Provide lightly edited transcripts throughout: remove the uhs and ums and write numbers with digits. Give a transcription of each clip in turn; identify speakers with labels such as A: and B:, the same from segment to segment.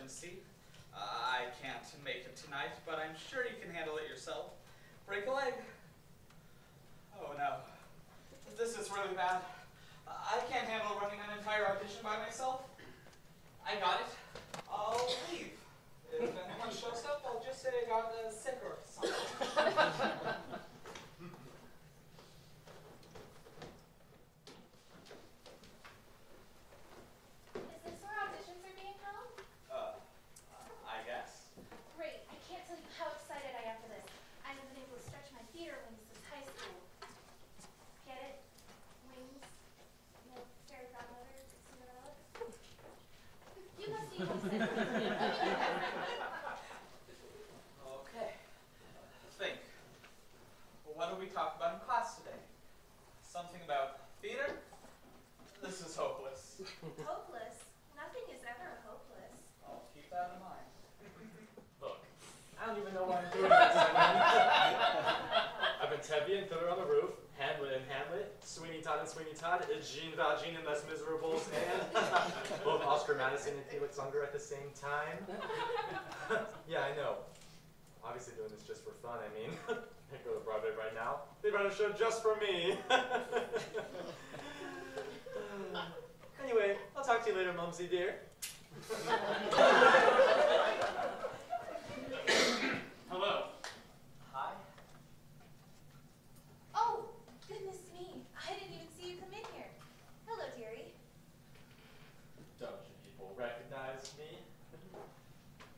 A: emergency. I can't make it tonight, but I'm sure you can handle it yourself. Break a leg. Oh no. This is really bad. I can't handle running an entire audition by myself. I got it. I'll leave. If anyone shows up, I'll just say I got sick or something. I guess.
B: Great. I can't tell you how excited I am for this. I haven't been able to stretch my theater wings since high school. Get it? Wings? Like fairy godmothers, Cinderella? You must be excited.
A: Okay. Think. What do we talk about in class today? Something about theater? This is hopeless.
B: Hopeless? Nothing is ever hopeless.
A: I'll keep that in mind.
C: Look, I don't even know why I'm doing this. I've been Tevian, Fiddler on the Roof, Hamlet and Hamlet, Sweeney Todd and Sweeney Todd, Jean Valjean and Les Miserables, and both Oscar Madison and Felix Unger at the same time. Yeah, I know. Obviously doing this just for fun, I mean. I go to Broadway right now. They run a show just for me. Anyway, I'll talk to you later, Mumsy dear. Hello.
A: Hi.
B: Oh, goodness me. I didn't even see you come in here. Hello, dearie.
C: Don't you people recognize me?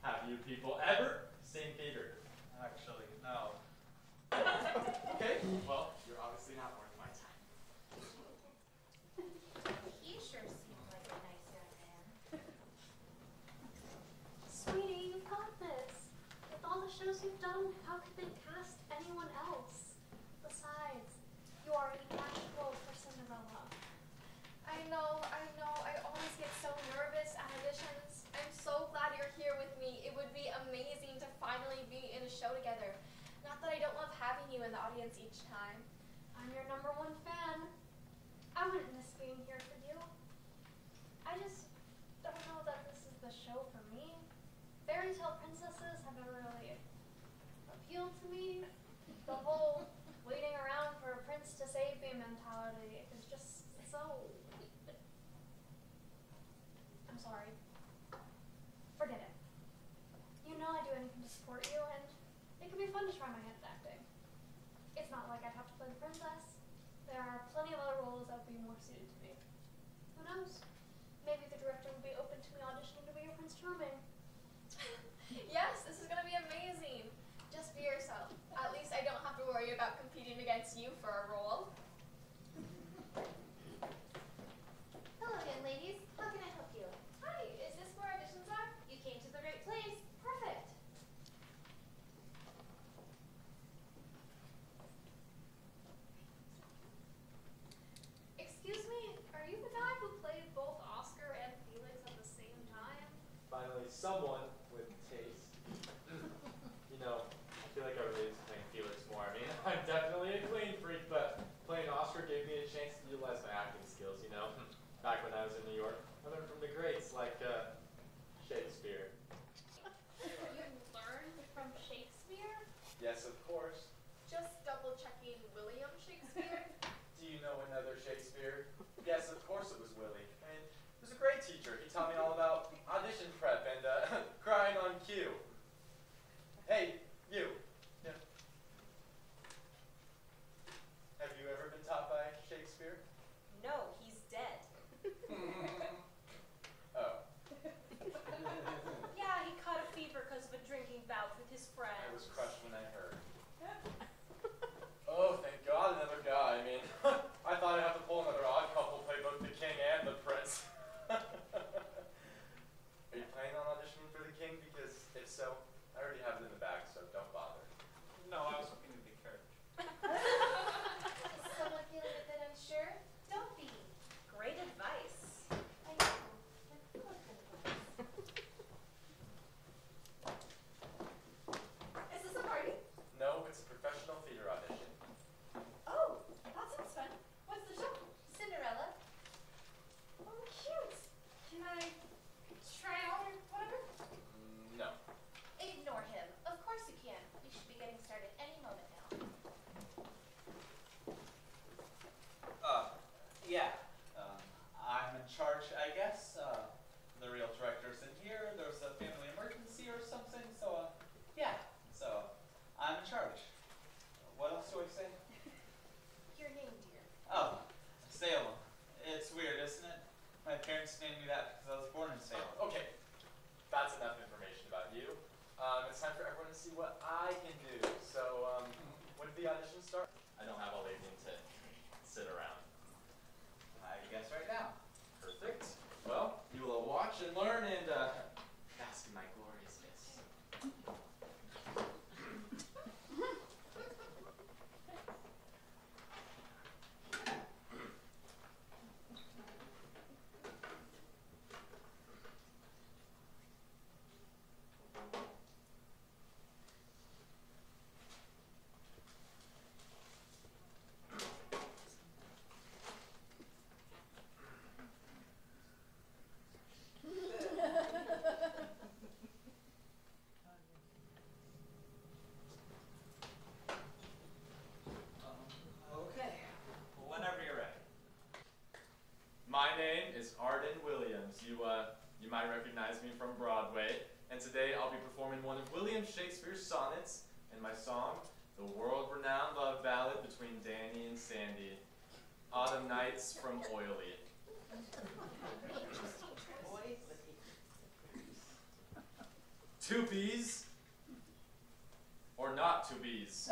C: Have you people ever seen theater?
A: Actually, no.
C: Okay, well, you're obviously not worth my time.
B: He sure seemed like a nice young man.
D: Sweetie, you've got this. With all the shows you've done, how could they cast anyone else? Besides, you are a natural for Cinderella.
B: I know. I always get so nervous at auditions. I'm so glad you're here with me. It would be amazing to finally be in a show together. Not that I don't love having you in the audience each time.
D: I'm your #1 fan. I wouldn't miss being here for you. I just don't know that this is the show for me. Fairy tale princesses have never really appealed to me. The whole waiting around for a prince to save me mentality is just so... I'm sorry. Forget it. You know I'd do anything to support you, and it could be fun to try my hand at acting. It's not like I'd have to play the princess. There are plenty of other roles that would be more suited to me. Who knows? Maybe the director would be open to me auditioning to be your Prince Charming.
B: Yes, this is going to be amazing. Just be yourself. At least I don't have to worry about competing against you for a role. Hello again, ladies. How can I help you? Hi, is this where auditions are? You came to the right place. Perfect. Excuse me, are you the guy who played both Oscar and Felix at the same time?
C: Finally, someone with taste. You know, I feel like I related to playing Felix more. I mean, I'm definitely a clean freak, but playing Oscar gave me a chance to utilize my acting skills, you know? Back when I was in New York, I learned from the greats like Shakespeare.
B: You learned from Shakespeare?
C: Yes, of course.
B: Just double checking William Shakespeare?
C: Do you know another Shakespeare? Yes, of course it was Willie. I mean, he was a great teacher. He taught me all about audition prep and crying on cue. Hey, you. Yeah. Have you ever been taught by Shakespeare?
E: No, he's dead.
C: Oh.
A: guess the real director's in here. There's a family emergency or something. So, yeah. So, I'm in charge. What else do I say?
B: Your name, dear.
A: Oh, Salem. It's weird, isn't it? My parents named me that because I was born in Salem.
C: Okay, that's enough information about you. It's time for everyone to see what I can do. So, when did the audition start? I don't have all evening to sit around.
A: I guess right now.
C: Perfect. Well, you will watch and learn and bask in my gloriousness.
A: Okay. Whenever you're ready.
C: My name is Arden Williams. You might recognize me from Broadway, and today I'll be performing one of William Shakespeare's sonnets and my song, the world-renowned love ballad between Danny and Sandy, Autumn Nights from Oily. Two bees or not two bees?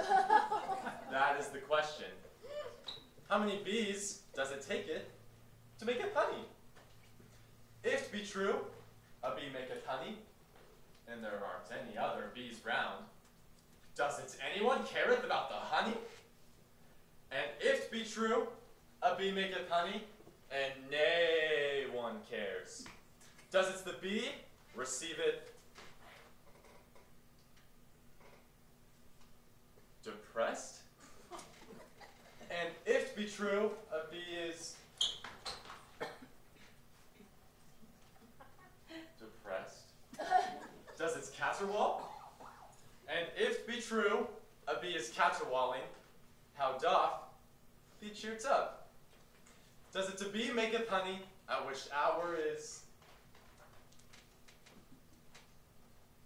C: That is the question. How many bees does it take it to make it honey? If be true, a bee maketh honey, and there aren't any other bees round, does it anyone careth about the honey? And if be true, a bee maketh honey, and nay one cares, does it the bee receive it depressed? And if be true, a bee is depressed, does it caterwaul? And if be true, a bee is caterwauling, how doth be cheered up? Does it to bee maketh honey, at which hour is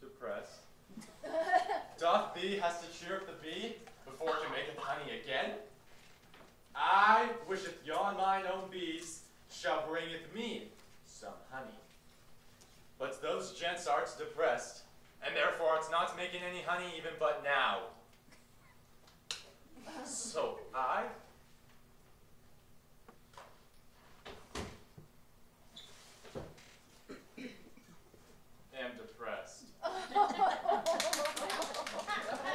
C: depressed? Doth bee has to cheer up the bee before it can maketh honey again? I wisheth yon mine own bees shall bringeth me some honey. But those gents art's depressed, and therefore art's not making any honey even but now. So I am depressed.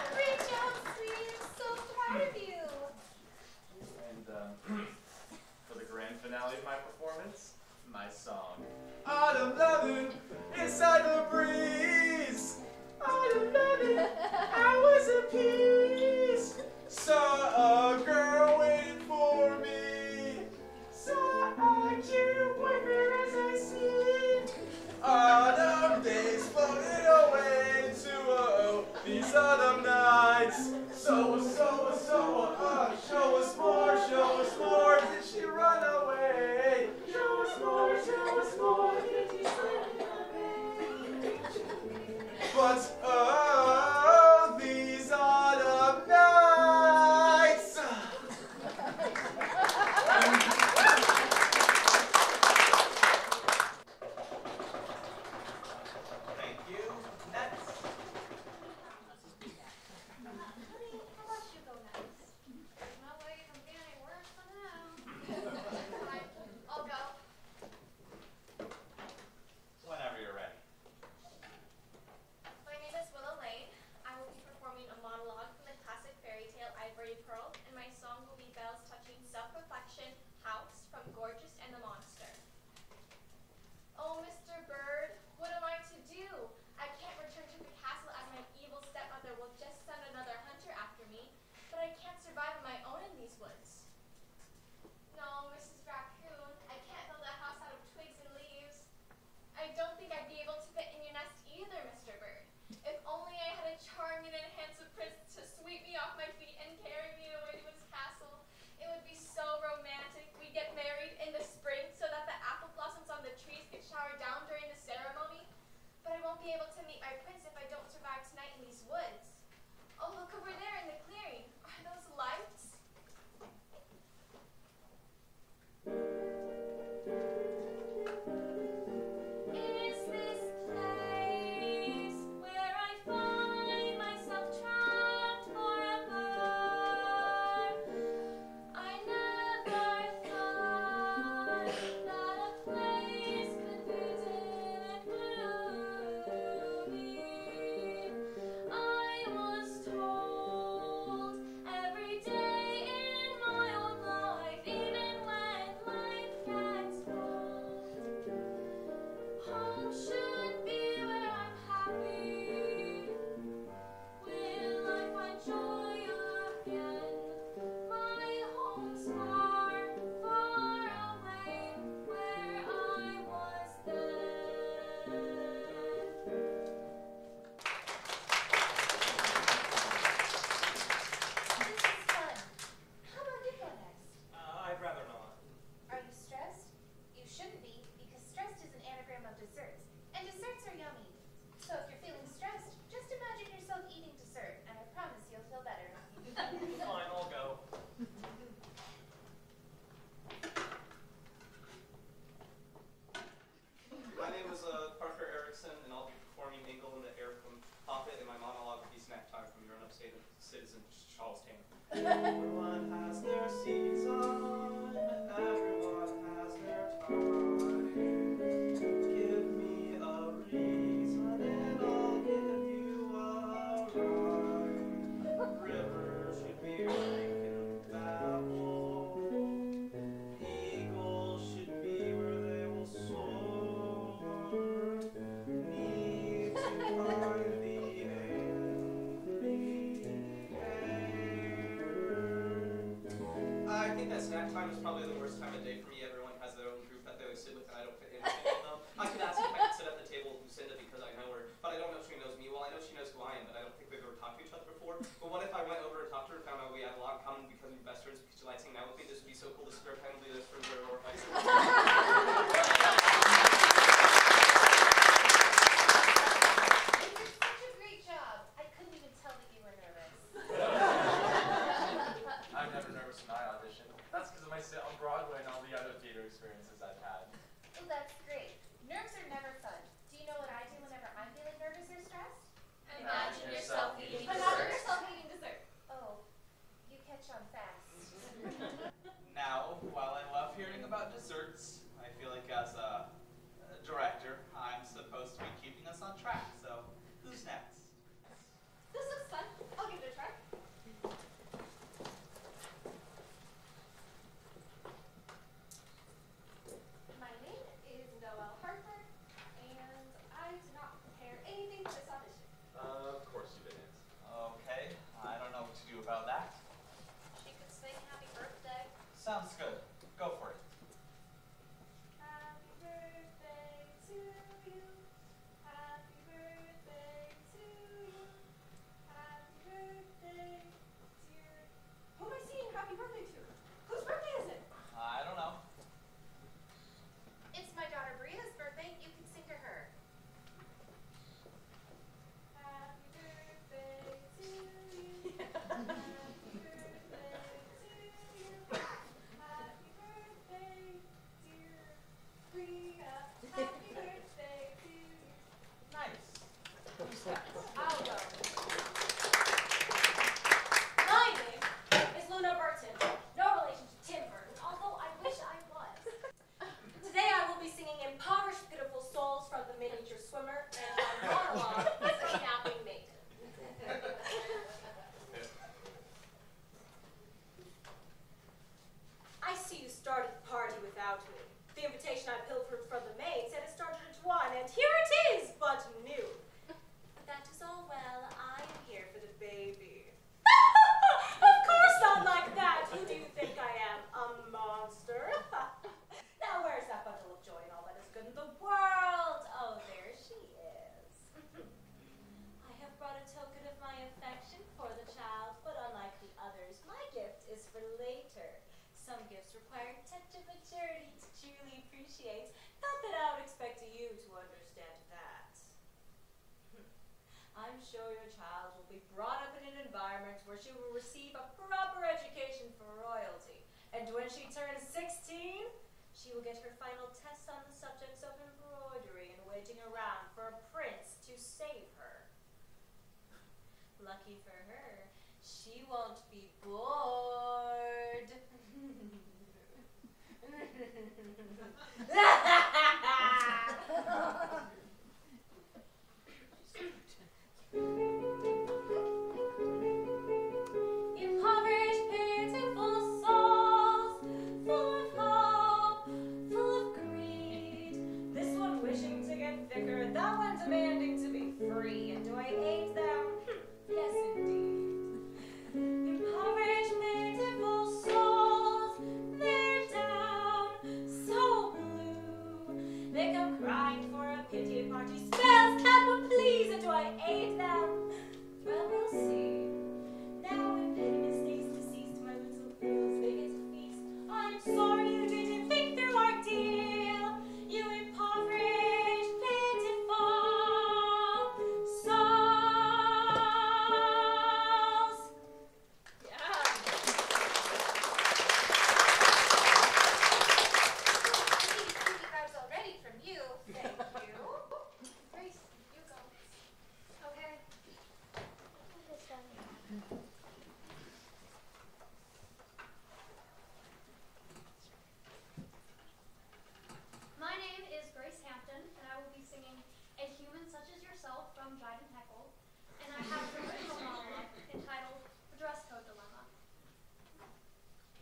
B: Reach out, sweetie. I'm so proud of you.
C: And for the grand finale of my performance, my song. Autumn loving inside the breeze. Autumn loving, I was at peace. Saw a girl waiting for me. Saw a cute boyfriend as I see. Autumn days floated away to these autumn nights. Show us more, did she run away? Show us more, did she slip away? But these autumn
B: my prince if I don't survive tonight in these woods. Oh, look over there in the clearing. Are those lights? Is this place where I find myself trapped forever? I never thought that a place confusing and gloomy. I was told every day in my old life, even when life gets bold, home should be where I'm happy. Will I find joy again? My home's far, far away, where I was then. This is fun. How about you go next?
A: I'd rather not.
B: Are you stressed? You shouldn't be, because stressed is an anagram of desserts, and desserts are yummy. So if you're feeling stressed, just imagine yourself eating dessert, and I promise you'll feel better.
A: Fine, I'll go. My name is Parker Erickson, and I'll be performing Engel in the Air from Poppet in my monologue piece Snack Time from your upstate citizen Charlestown. Everyone has their season, everyone has their time. Give me a reason and I'll give you a rhyme. Rivers should be drinking babble. Eagles should be where they will soar. Need to find the I think that snack time is probably the worst time of day for me. Everyone has their own group that they always sit with, and I don't fit in with any of them. I could ask if I could sit at the table with Lucinda because I know her, but I don't know if she knows me. Well, I know she knows who I am, but I don't think we've ever talked to each other before. But what if I went over and talked to her and found out we had a lot in common because we're best friends because she likes hanging out with me? This would be so cool to spare time to do this for her or vice versa.
B: You did such a great job. I couldn't even tell that you were nervous.
C: I'm never nervous when I audition. That's because of my sit on Broadway and all the other theater experiences I've had.
B: Well, that's great. Nerves are never fun. Do you know what I do whenever I'm feeling nervous or stressed?
C: Imagine yourself eating
B: Imagine
C: dessert.
B: yourself eating dessert. Oh, you catch on fast.
A: Now, while I love hearing about desserts, I feel like as a director, I'm supposed to be keeping us on track. So, who's next?
B: This looks fun. I'll give it a try. My name is Noelle Harper, and I did not prepare anything for this audition.
C: Of course you didn't.
A: Okay, I don't know what to do about that.
B: She could sing Happy Birthday.
A: Sounds good. Go for it.
B: Happy birthday to you. Happy birthday to you. Happy birthday, dear. Who am I singing happy birthday to? Whose birthday is it?
A: I don't know.
B: It's my daughter Bria's birthday. You can sing to her. Happy birthday to you. Happy birthday to you. Happy birthday, dear Bria. Happy birthday to you.
A: Nice. Who's next?
B: I'll go.
E: My name is Luna Burton, no relation to Tim Burton, although I wish I was. Today I will be singing Impoverished Pitiful Souls from The Miniature Swimmer, and my monologue is A Napping Maiden. I see you started the party without me. The invitation I pilfered from the maid said it started at 1, and here it is, but new. But that is all well. I am here for the baby. Of course not like that. Who do you think I am? A monster? Now where's that bundle of joy and all that is good in the world? Oh, there she is. I have brought a token of my affection for the child, but unlike the others, my gift is for later. Some gifts require a touch of maturity to truly appreciate. Not that I would expect you to understand that. be brought up in an environment where she will receive a proper education for royalty. And when she turns 16, she will get her final test on the subjects of embroidery and waiting around for a prince to save her. Lucky for her, she won't be bored. Impoverished, pitiful souls, full of hope, full of greed. This one wishing to get thicker, that one demanding to be free. And do I aid them? Yes, indeed. Impoverished, pitiful souls, they're down, so blue. They come crying for a pity party. Spells, Kappa, please, and do I aid them? Well, we'll see. Now when pettiness stays deceased, my little girls, they get to feast. I'm sorry you didn't think through our deal. You impoverished, pitiful souls. Yeah.
B: These beauty crowds already from you. Thank you. Grace, you go. Okay.
D: My name is Grace Hampton, and I will be singing A Human Such as Yourself from Jive and Heckle, and I have an original monologue entitled The Dress Code Dilemma.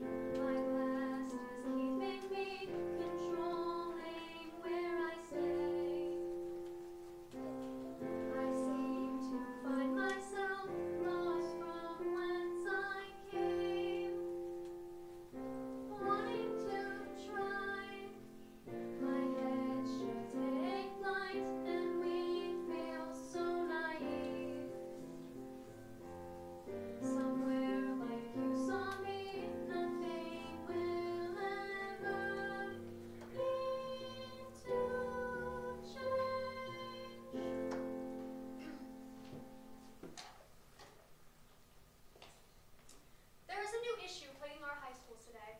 D: My past is keeping me, controlling where I stay. I seem to find myself lost from whence I came, wanting to try. My head should take flight, and we feel so naive. Somewhere like you saw me, nothing will ever need to change. There is a new issue plaguing our high schools today.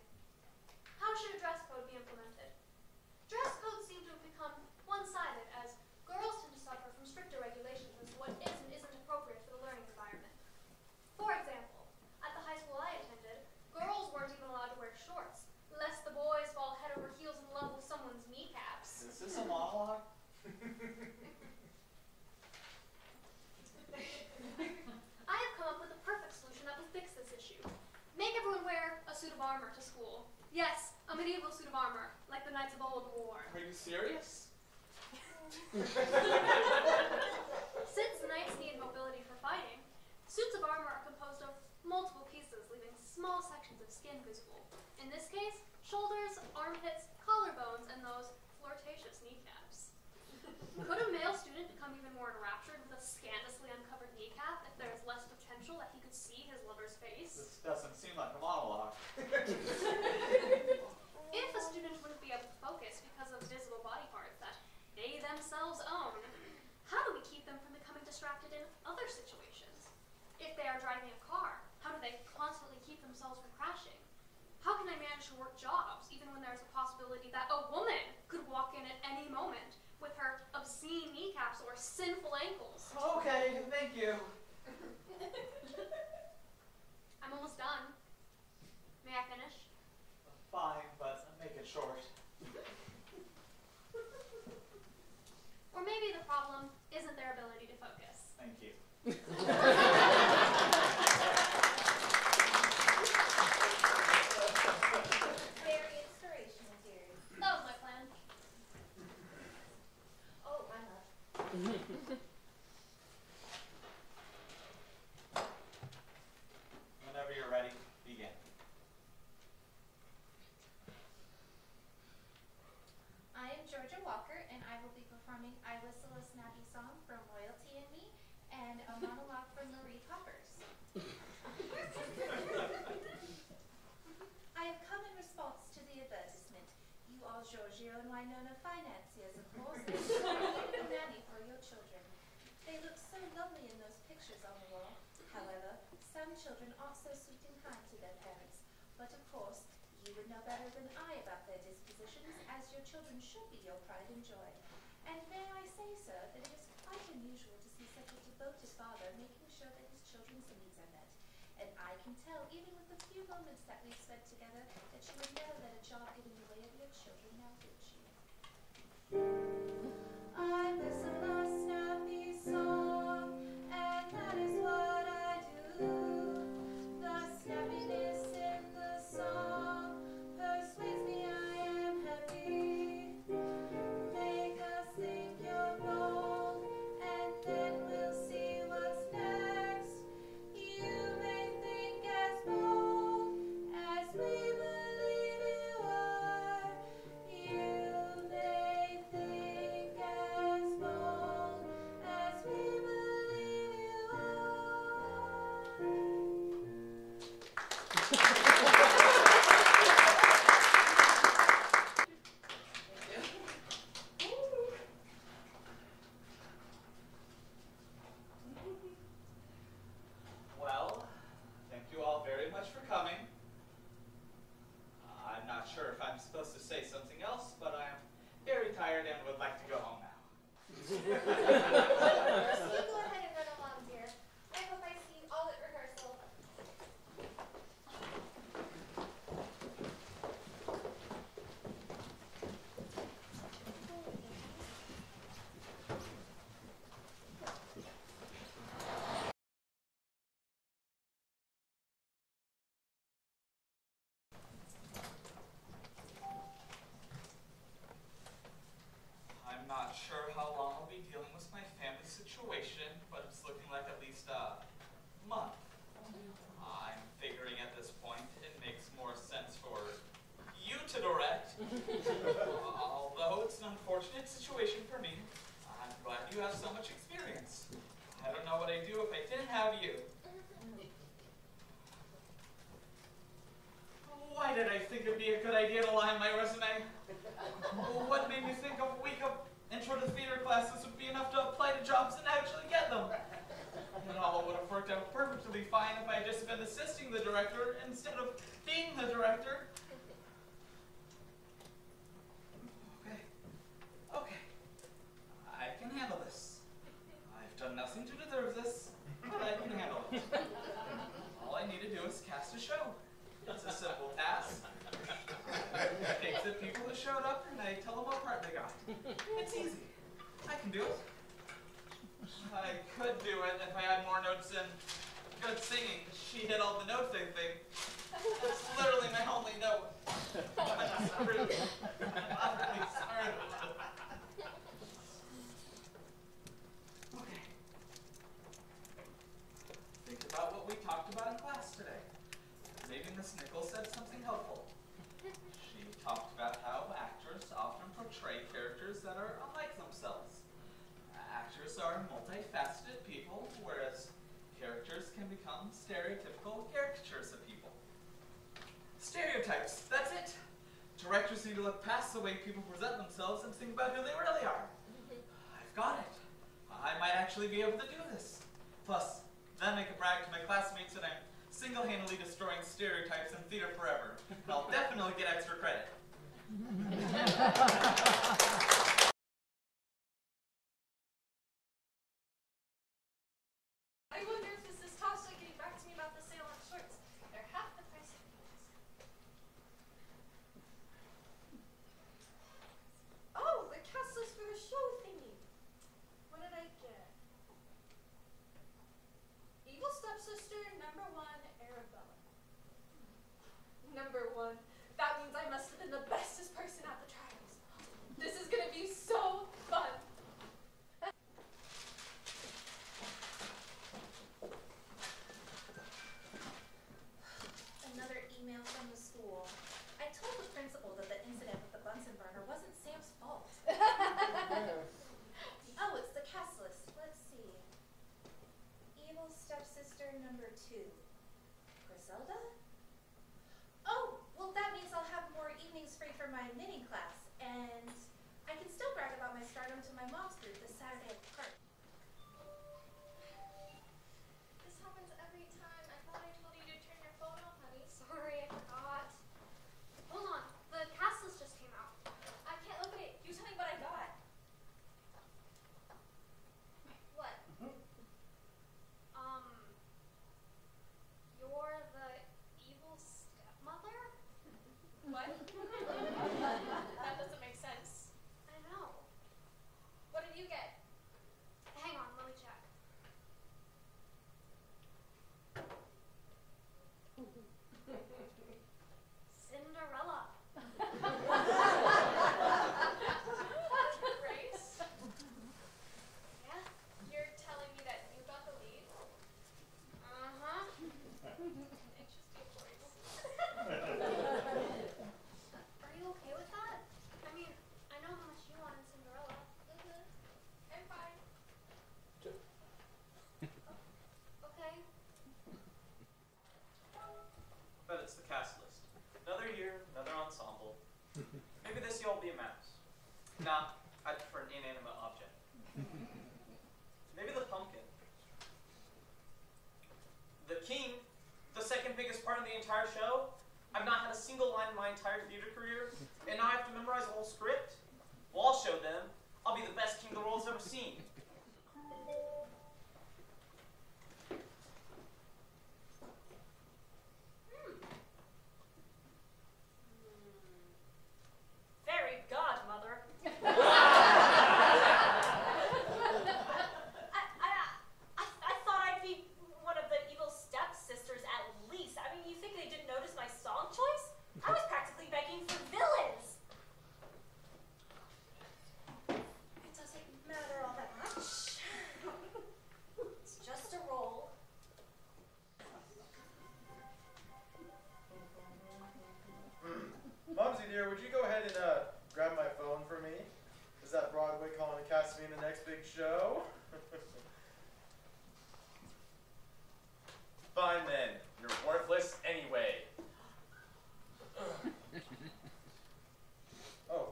D: How should a dress code be implemented? Dress codes seem to have become one-sided, as girls tend to suffer from stricter regulations as to what is and isn't appropriate for the learning environment. For example, at the high school I attended, girls weren't even allowed to wear shorts, lest the boys fall head over heels in love with someone's kneecaps.
A: Is this a monologue?
D: I have come up with a perfect solution that will fix this issue. Make everyone wear a suit of armor to school. Yes, a medieval suit of armor, like the knights of old wore.
A: Are you serious?
D: Since knights need mobility for fighting, suits of armor are composed of multiple pieces, leaving small sections of skin visible. In this case, shoulders, armpits, collarbones, and those flirtatious kneecaps. Could a male student become even more enraptured with a scandalously uncovered kneecap if there is less potential that he could see his lover's face?
A: This doesn't seem like a monologue.
D: If a student wouldn't be able to focus because of visible body parts that they themselves own, how do we keep them from becoming distracted in other situations? If they are driving a car, how do they constantly keep themselves from crashing? How can I manage to work jobs even when there's a possibility that a woman could walk in at any moment with her obscene kneecaps or sinful ankles?
A: Okay, thank you.
D: I'm almost done. May I finish?
A: Fine, but make it short.
D: Or maybe the problem isn't their ability to focus.
A: Thank you.
B: Very inspirational, dearie.
D: That was my plan.
B: Oh, I'm up.
A: Whenever you're ready, begin.
B: I am Georgia Walker, and I will be performing I Whistle a Snappy Song from Royalty and Me, and a monologue from Marie Poppers. I have come in response to the advertisement. You are Giorgio and Winona financiers, of course, and you need a nanny for your children. They look so lovely in those pictures. pictures on the wall. However, some children aren't so sweet and kind to their parents. But of course, you would know better than I about their dispositions, as your children should be your pride and joy. And may I say, sir, that it is quite unusual to see such a devoted father making sure that his children's needs are met. And I can tell, even with the few moments that we've spent together, that you would never let a job get in the way of your children, now would you? I whistle a snappy song, and that is what I do. The snappiness in the song persuades me I am happy. Make us think you're bold, and then we'll see what's next. You may think as bold as we believe you are. You may think as bold as we believe you are.
A: Well, thank you all very much for coming. I'm not sure if I'm supposed to say something else, but I am very tired and would like to go home now.
B: You go ahead and run along, dear. I hope I see you all at rehearsal.
A: I'm not sure how long I'll be dealing with my family situation, but it's looking like at least a month. I'm figuring at this point it makes more sense for you to direct. Although it's an unfortunate situation for me, I'm glad you have so much experience. I don't know what I'd do if I didn't have you. Why did I think it'd be a good idea to lie on my resume? What made me think a week of intro to theater classes would be enough to apply to jobs and actually get them? It all would have worked out perfectly fine if I had just been assisting the director instead of being the director. Okay. I can handle this. I've done nothing to deserve this, but I can handle it. All I need to do is cast a show. It's a simple task. I take the people who showed up and I tell them what part they got. It's easy. I can do it. I could do it if I had more notes and good singing. She hit all the notes, I think. That's literally my only note. I'm screwed. I'm really screwed. Okay. Think about what we talked about in class today. Maybe Miss Nichols said something helpful. She talked about how actors often portray characters that are unlike themselves. Actors are multifaceted people, whereas characters can become stereotypical caricatures of people. Stereotypes, that's it. Directors need to look past the way people present themselves and think about who they really are. I've got it. I might actually be able to do this. Plus, then I can brag to my classmates that I'm single-handedly destroying stereotypes in theater forever. And I'll definitely get extra credit.
D: I wonder if this is Tasha getting back to me about the Salem shorts. They're half the price of these. Oh, the cast list for the show thingy. What did I get? Evil stepsister, number 1, Arabella. Number 1. That means I must have been the bestest person at the trials. This is gonna be so fun.
B: Another email from the school. I told the principal that the incident with the Bunsen burner wasn't Sam's fault. Oh, it's the cast list. Let's see. Evil stepsister number 2. Griselda? Oh, well that means I'll have more evenings free for my knitting class, and I can still brag about my stardom to my mom's group this Saturday at the park.
A: Maybe the pumpkin. The king, the second biggest part of the entire show. I've not had a single line in my entire theater career, and now I have to memorize a whole script. Well, I'll show them. I'll be the best king the world's ever seen.
E: Fairy godmother. I thought I'd be one of the evil stepsisters at least. I mean, you think they didn't notice my song choice? I was practically begging for villains. It doesn't matter all that much. It's just a role.
F: Mumsy dear, would you go ahead and grab my phone for me? Is that Broadway calling to cast me in the next big show?
C: Fine then. You're worthless anyway.
F: Oh,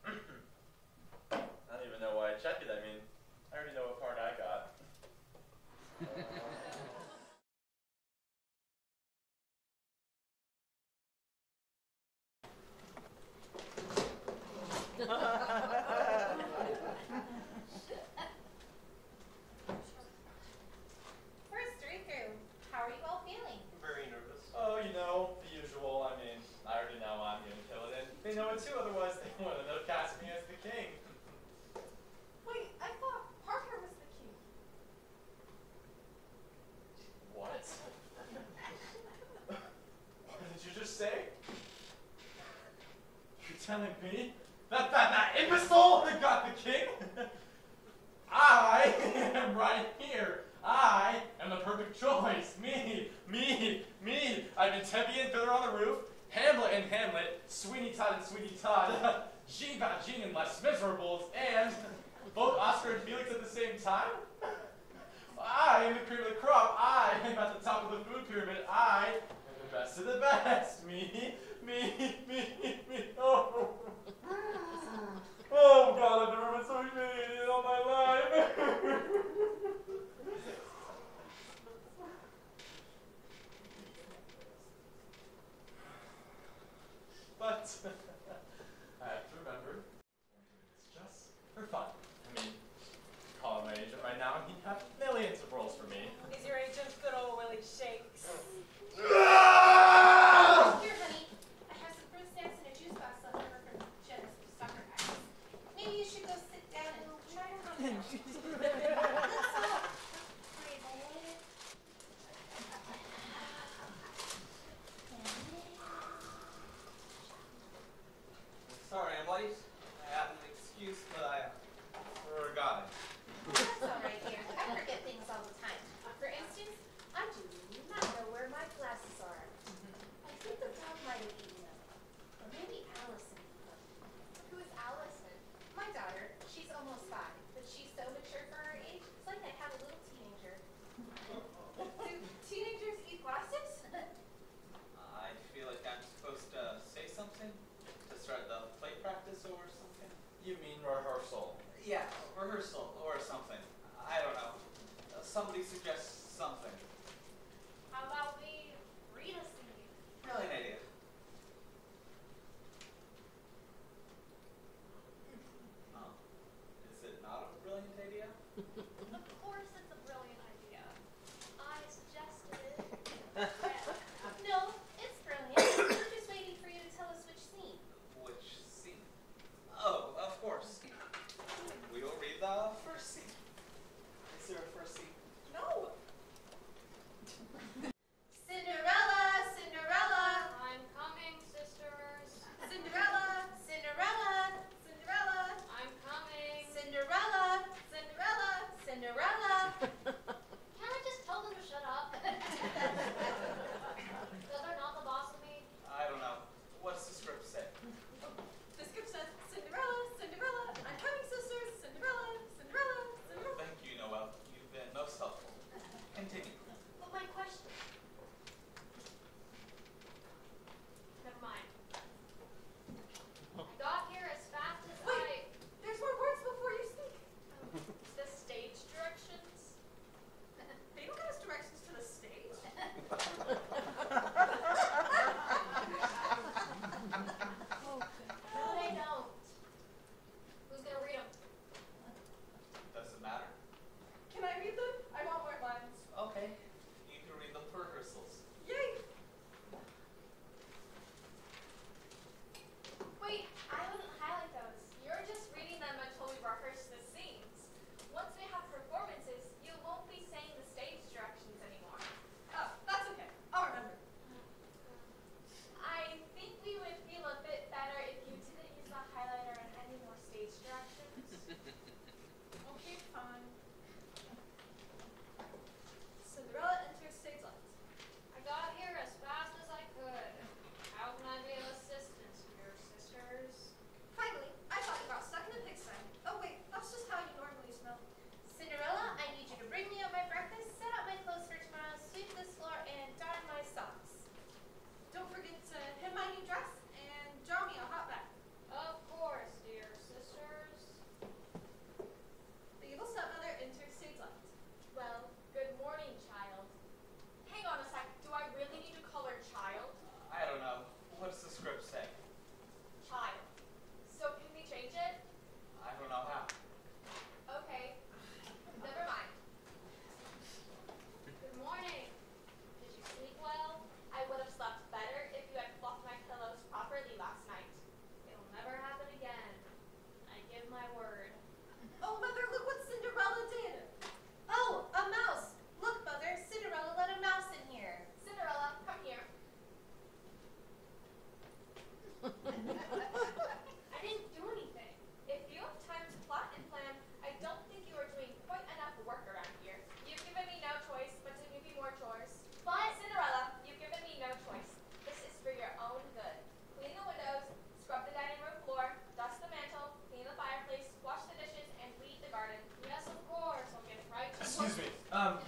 C: I don't even know why I checked it. I mean, I already know what part I got.
B: First read-through. How are you all feeling?
C: Very nervous. Oh, you know, the usual. I mean, I already know I'm gonna kill it, and they know it too. Otherwise, they wouldn't have cast me as the king.
B: Wait, I thought Parker was the king.
C: What? What did you just say? You're telling me that imbecile that got the king? I am right here. I am the perfect choice. Me. I've been Tevye and Fiddler on the Roof, Hamlet and Hamlet, Sweeney Todd and Sweeney Todd, Jean Valjean and Les Miserables, and both Oscar and Felix at the same time? I am the cream of the crop. I am at the top of the food pyramid. I am the best of the best. Me. Oh. Oh God, I've never been so humiliated in all my life. But I have to remember, it's just for fun. I mean, call my agent right now, and he'd have millions of roles for me.
E: Is your agent good old Willie Shakes?
B: Here, honey. I have some fruit snacks and a juice box left over from Jenna's soccer practice. Maybe you should go sit down and try to calm down. That's all. Breathe in.
A: Sorry, I'm late. I had an excuse, but I forgot it.
B: That's all right, dear. I forget things all the time. For instance, I do not know where my glasses are. I think the dog might have eaten them. Or maybe Allison ate them. Who is Allison? My daughter. She's almost 5, but she's so mature for her age. It's like I have a little teenager. Do teenagers eat glasses?
A: I feel like I'm supposed to say something to start the play practice or something.
C: You mean rehearsal?
A: Yeah, rehearsal or something. I don't know. Somebody suggests something.
D: How about we read a scene?
A: Brilliant idea. Oh, is it not a brilliant idea?
D: Of course it's a brilliant idea. I suggested it.
B: No, it's brilliant. We're just waiting for you to tell us which scene.
A: Which scene? Oh, of course. We will read the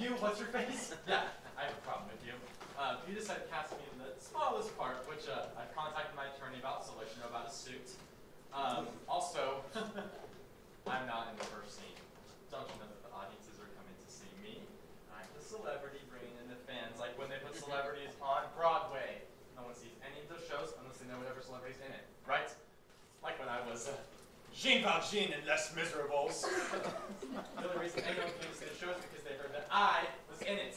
C: You, what's your face? Yeah, I have a problem with you. You decided to cast me in the smallest part, which I've contacted my attorney about, so let you know about a suit. Also, I'm not in the first scene. Don't you know that the audiences are coming to see me? I'm the celebrity bringing in the fans, like when they put celebrities on Broadway. No one sees any of those shows unless they know whatever celebrity's in it, right? Like when I was Jean Valjean in Les Miserables. The only reason anyone came to see the show is because they heard that I was in it.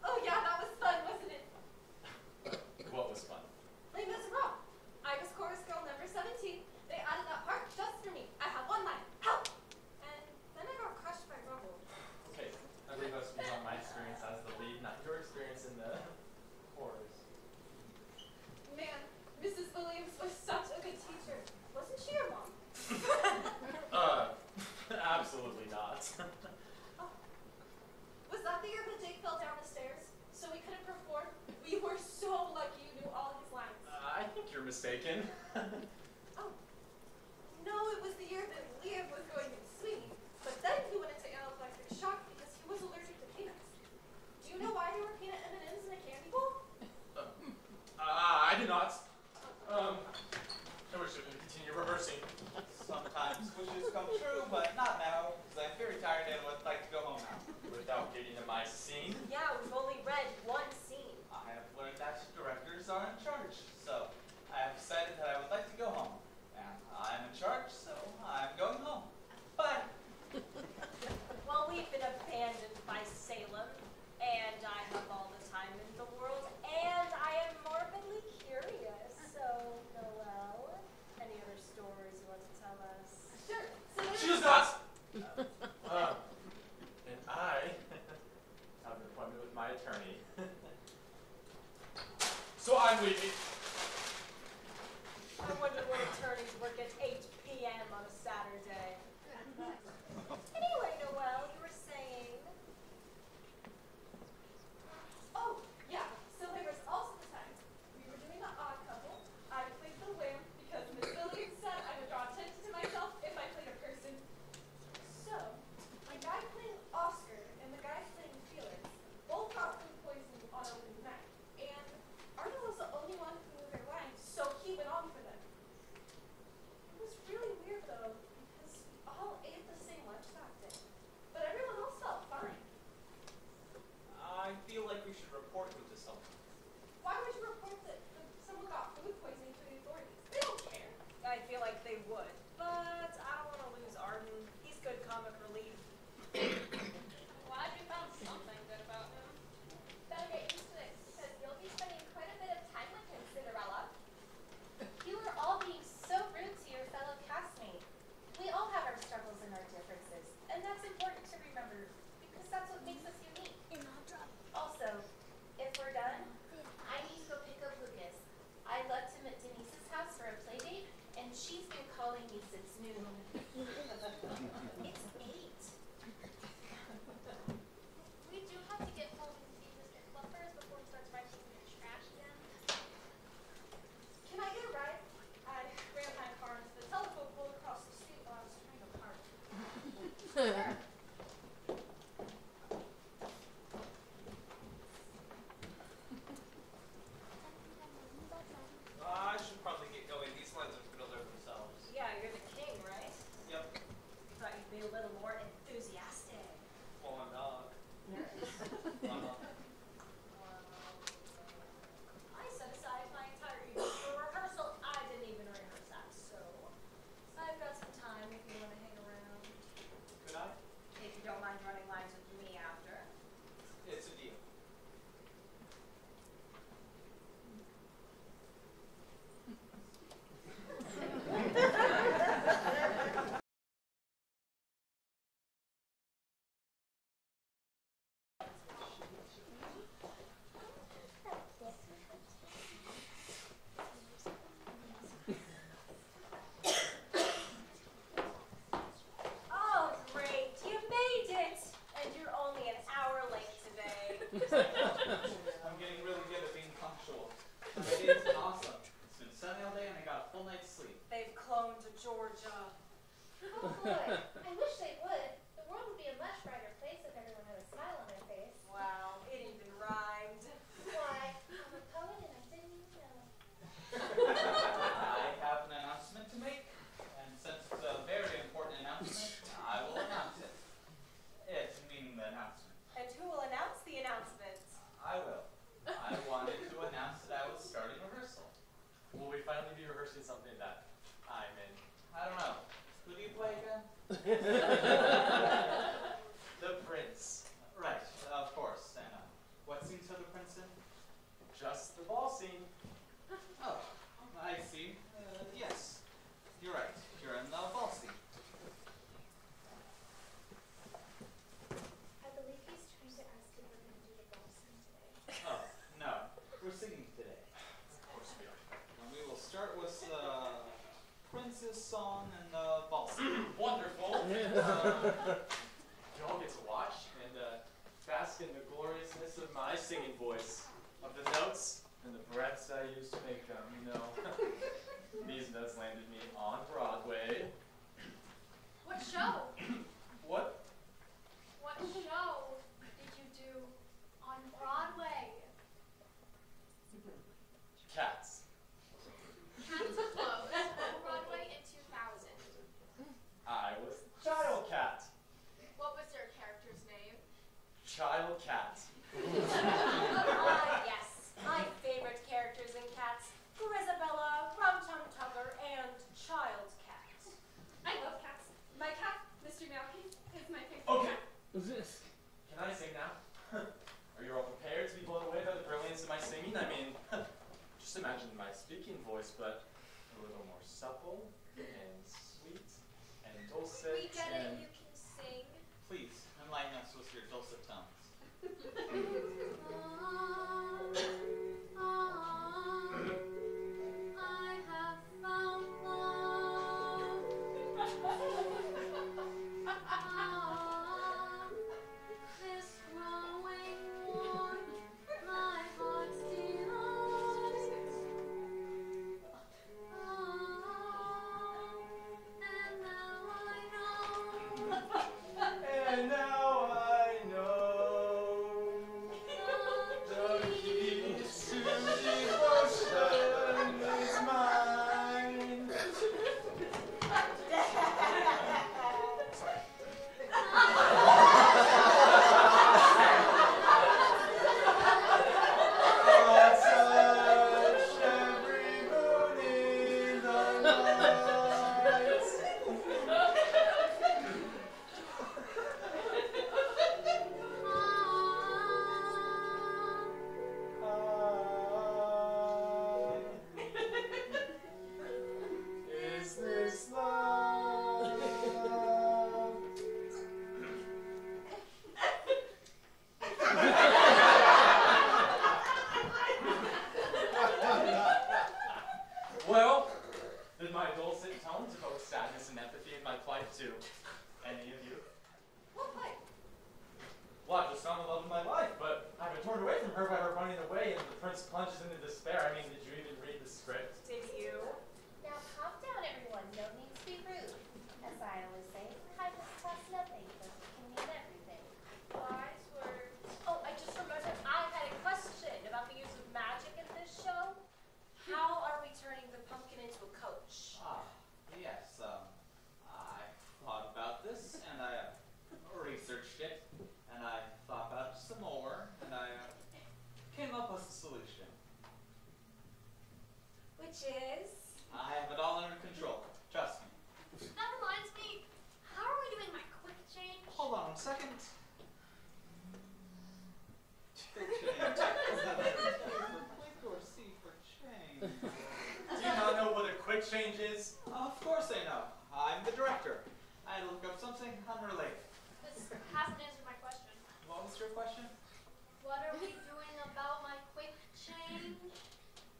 E: Oh yeah, that was fun, wasn't it?
C: What was fun?
E: Les Miserables. I was chorus girl number 17. They added that part just for me. I had one line, help! And then I got crushed by rubble.
C: Okay, I believe I was speaking about my experience as the lead, not your experience in the chorus.
E: Man, Mrs. Williams was such a good teacher. Wasn't she your mom?
C: Absolutely not.
E: Oh. Was that the year that Jake fell down the stairs so we couldn't perform? We were so lucky you knew all his lines.
C: I think you're mistaken.
E: Oh. No, it was the year that Liam was going to Sweeney, but then he went into anaphylactic shock because he was allergic to peanuts. Do you know why there were peanut M&Ms in a candy bowl?
C: I do not. I wish we could continue rehearsing.
A: Sometimes wishes come true, but not now, because I'm very tired and would like to go home now.
C: Without getting to my scene.
E: Yeah, we've only read one scene.
A: I have learned that directors are in charge, so I have decided that I would like to go home. And I'm in charge, so I'm going home. Bye.
E: Well, we've been abandoned by Salem, and I have all the time in the world, and I am morbidly curious. So, Noelle, any other stories you want to tell us? Sure.
C: She does not! And I have an appointment with my attorney. So I'm leaving.
E: I wonder what attorneys work at 8 p.m. on a Saturday. Anyway, Noelle, you were saying... Oh, yeah. So there was also the time we were doing the odd couple. I played the whale because Miss Williams said I would draw attention to myself if I played a person. So, the guy playing Oscar and the guy playing Felix both got food poisoning on opening night. And Arnold was the only one who knew their lines, so he went on for them. It was really weird though, because we all ate the same lunch that day. But everyone else felt fine.
A: I feel like we should report you to someone.
E: Why would you report that someone got food poisoning to the authorities? They don't care. I feel like they would. But I don't want to lose Arden. He's good comic relief.
B: Glad you found something good about him. Better get used to it, because you'll be spending quite a bit of time with him, Cinderella. You are all being so rude to your fellow castmate. We all have our struggles and our differences, and that's important to remember, because that's what makes us unique. Also, if we're done, I need to go pick up Lucas. I left him at Denise's house for a play date, and she's been calling me since noon. It's 8.
D: We do have to get home and see Mr. Cluppers before he starts writing in the trash again.
E: Can I get a ride? I ran my car into the telephone pole across the street while I was trying to park.
A: I should probably get going. These lines are going to learn themselves.
E: Yeah, you're the king, right?
A: Yep.
E: Thought you'd be a little more enthusiastic.
A: Well, I'm not. I'm not.
E: I set aside my entire evening for rehearsal. I didn't even rehearse that, so I've got some time if you want to hang around.
A: Could I?
E: If you don't mind running lines with me after.
A: It's a deal.
E: Oh, great. You made it! And you're only an hour late today.
A: I'm getting really good at being punctual. It's been awesome. It's been sunny all day and I got a full night's sleep.
E: They've cloned Georgia.
B: Oh boy, I wish they would. The world would be a much brighter place if everyone had a smile on
C: The prince.
A: Right, of course. And what scenes are the prince in?
C: Just the ball scene.
A: Oh, I see. Yes, you're right. You're in the ball scene.
B: I believe he's trying to ask if we're going to do the ball scene today.
A: Oh, no. We're singing today.
C: Of course we are.
A: And we will start with the prince's song and the ball scene.
C: Wonderful. You all get to watch and bask in the gloriousness of my singing voice, of the notes and the breaths I used to make them. You know, these notes landed me on Broadway.
D: What show?
C: What?
D: What show did you do on Broadway?
C: Cats.
B: Cats closed on Broadway in 2000.
C: I was Child Cat.
B: What was your character's name?
C: Child Cat.
E: Ah, yes. My favorite characters in Cats. Grisabella, Rum Tum Tugger, and Child Cat.
B: I love cats. My cat, Mr. Meowkey, is my favorite
C: Okay.
B: cat.
C: Can I sing now? Are you all prepared to be blown away by the brilliance of my singing? I mean, just imagine my speaking voice, but a little more supple and sweet and dulcet.
E: We get
C: and
E: it, you can sing.
A: Please, enlighten us with your dulcet tones.
D: I have found love. This growing warmth, my heart's delight. And now I know.
C: And now I know the key to devotion is mine. I'll touch every moon in the night. Is this love? Well, did my dulcet tones evoke sadness and empathy in my plight to any of you?
E: What plight?
C: Well, I just found the love of my life, but I've been torn away from her by her running away, and the prince plunges into despair. I mean, did you even read the script?
E: Did you?
B: Now calm down, everyone. No need to be rude. As I always say, kindness costs nothing, but it can mean everything.
E: Wise words. Oh, I just remembered I had a question about the use of magic in this show. How are we turning the pumpkin into a coach?
A: Ah, yes. I thought about this, and I researched it, and I thought about it some more, and I came up with a solution.
E: Which is?
A: I have it all under control. Trust me.
D: That reminds me, how are we doing my quick change?
A: Hold on a second. Quick change. Click or C for change.
C: Do you not know what a quick change is?
A: Of course I know. I'm the director. I had to look up something unrelated.
D: This hasn't answered my question.
A: What was your question?
D: What are we doing about my quick change?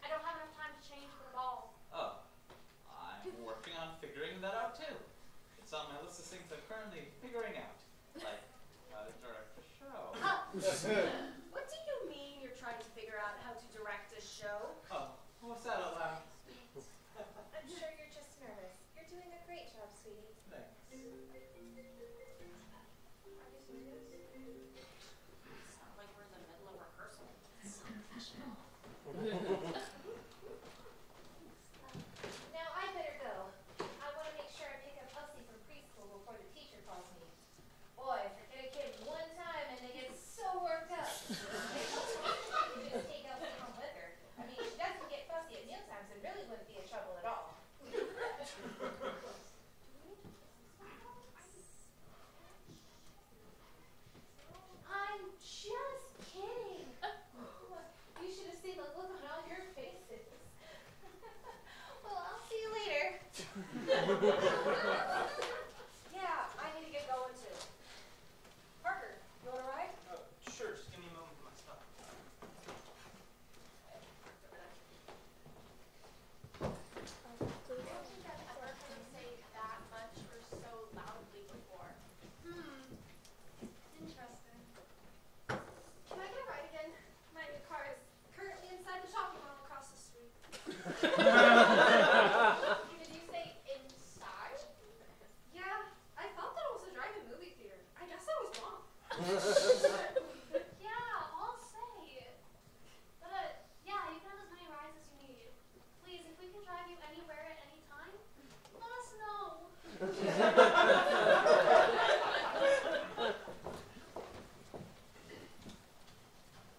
D: I don't have enough time to change for the ball.
A: Oh, I'm working on figuring that out too. It's on my list of things I'm currently figuring out, like how to direct a show.
E: What do you mean you're trying to figure out how to direct a show?
A: Oh, what's that out loud?
B: I'm sure you're just nervous. You're doing a great job, sweetie.
A: Thanks.
E: Are you serious? Sounds like we're in the middle of rehearsal. It's so professional.
B: Now I better go. I want to make sure I pick up Elsie from preschool before the teacher calls me. Boy, forget a kid one time and they get so worked up. You just take Elsie home with her. I mean, she doesn't get fussy at mealtimes and really wouldn't be in trouble at all.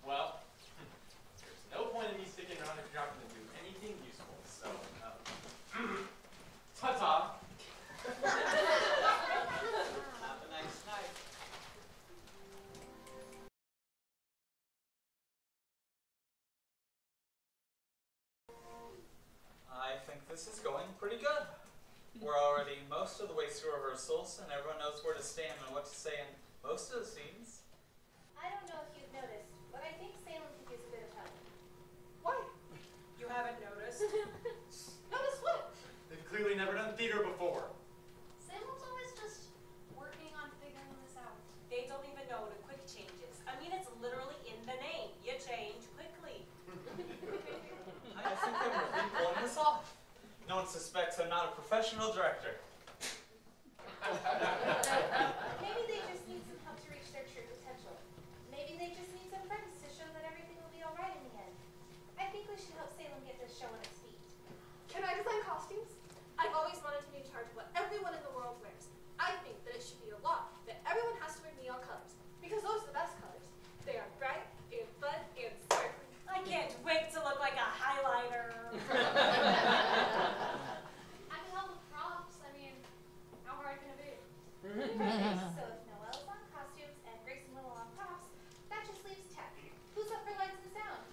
C: Well, there's no point in me sticking around if you're not going to do anything useful. So, ta-ta.
A: Have a nice night. I think this is going pretty good. We're already most of the way through rehearsals, and everyone knows where to stand and what to say in most of the scenes.
B: I don't know if you've noticed, but I think Salem could use a bit of help.
E: Why? You haven't noticed?
B: Notice what?
C: They've clearly never done theater before.
D: Salem's always just working on figuring this out.
E: They don't even know the quick changes. I mean, it's literally in the name. You change quickly.
A: I think I'm really pulling this off. No one suspects I'm not a professional director.
B: Maybe they just need some help to reach their true potential. Maybe they just need some friends to show that everything will be alright in the end. I think we should help Salem get this show on its feet.
G: Can I design costumes? I've always wanted to be in charge of what everyone in the world wears. I think that it should be a law that everyone has to wear neon colors, because those are the best colors. They are bright and fun and sparkly.
E: I can't wait to look like a highlighter.
D: I can help with props. I mean, how hard can it be?
B: So if Noelle's on costumes and Grace and Willow on props, that just leaves tech. Who's up for lights and sound?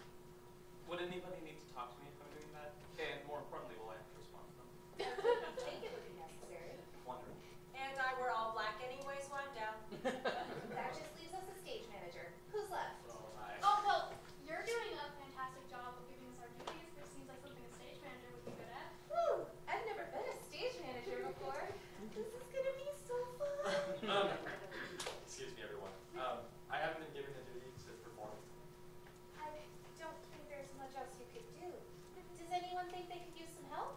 H: Would anybody need to talk to me if I'm doing that? And more importantly, will I have to respond to them?
B: I think it would be necessary.
H: Wondering.
E: And I wear all black anyway, so I'm down.
B: That just leaves us a stage manager. Who's left?
D: Oh, well, you're doing a fantastic job of giving us our duties. This seems like something a stage manager would be good at.
B: Woo! I've never been a stage manager before. This is gonna be so fun.
C: Excuse me, everyone. I haven't been given the duty to perform.
B: I don't think there's much else you could do. Does anyone think they could use some help?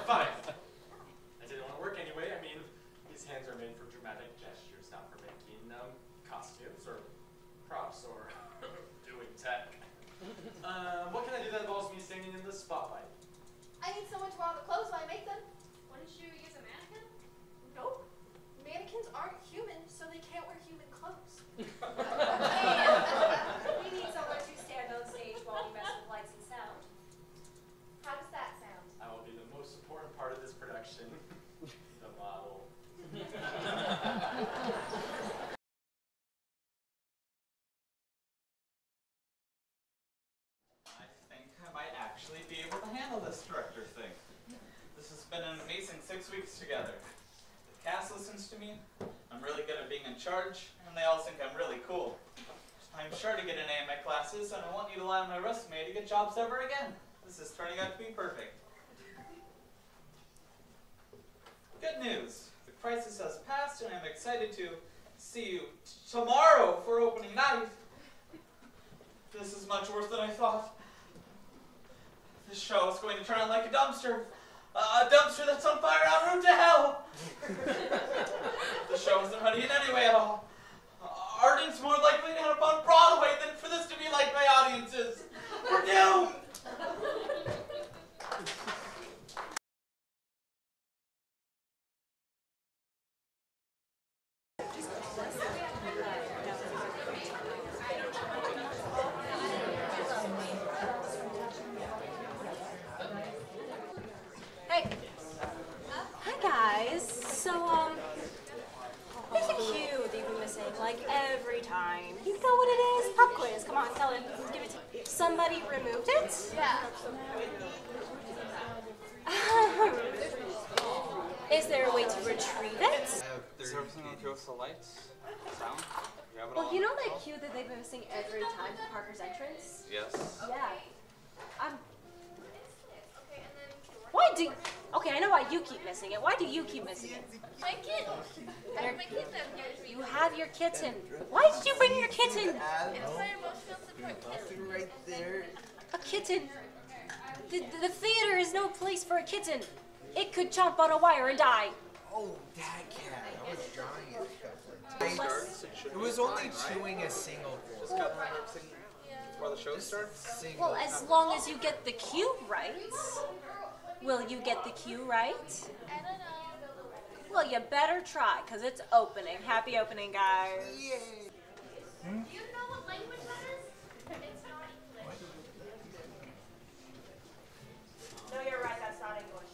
C: Fine. I didn't want to work anyway. I mean, these hands are made for dramatic gestures, not for making costumes or props or doing tech. What can I do that involves me singing in the spotlight?
G: I need someone to wear all the clothes while I make them.
D: Wouldn't you use a mannequin?
G: Nope. Mannequins aren't human, so they can't wear human clothes.
E: And we need someone to stand on stage while we mess with lights and sound.
B: How does that sound?
C: I will be the most important part of this production. The model.
A: I think I might actually be able to handle this director thing. This has been an amazing 6 weeks together. The cast listens to me, I'm really good at being in charge, and they all think I'm really cool. I'm sure to get an A in my classes, and I won't need to lie on my resume to get jobs ever again. This is turning out to be perfect. Good news. The crisis has passed, and I'm excited to see you tomorrow for opening night. This is much worse than I thought. This show is going to turn out like a dumpster. A dumpster that's on fire en route to hell. The show isn't ready in any way at all. Audience more likely to end up on Broadway than for this to be like my audiences. We're doomed.
E: Hey. Hi, guys. So, there's a cue that you've been missing, like, every time. You know what it is? Pop quiz. Come on, tell it. Give it to somebody removed it?
G: Yeah.
E: Is there a way to retrieve it?
H: Is everything okay with the lights? Sound? You have it
E: Well,
H: all?
E: you know that cue that they've been missing every time for Parker's entrance?
H: Yes.
E: Yeah.
G: Okay, and then
E: Why do... Okay, I know why you keep missing it. Why do you keep missing it?
G: my kitten. I have my kitten here for
E: You have your kitten. Why did you bring your kitten?
G: It's my emotional support kitten.
I: Right there.
E: A kitten. The theater is no place for a kitten. It could chomp on a wire and die.
I: Oh, that cat. I was drawing it.
E: Unless-
I: It was only chewing a single.
H: before the show starts?
E: Well, as long as you get the cue right. Will you get the cue right?
B: I don't know.
E: Well, you better try, because it's opening. Happy opening, guys.
I: Yay!
B: Do you know what language that is? It's not English.
E: No, you're right. That's not English.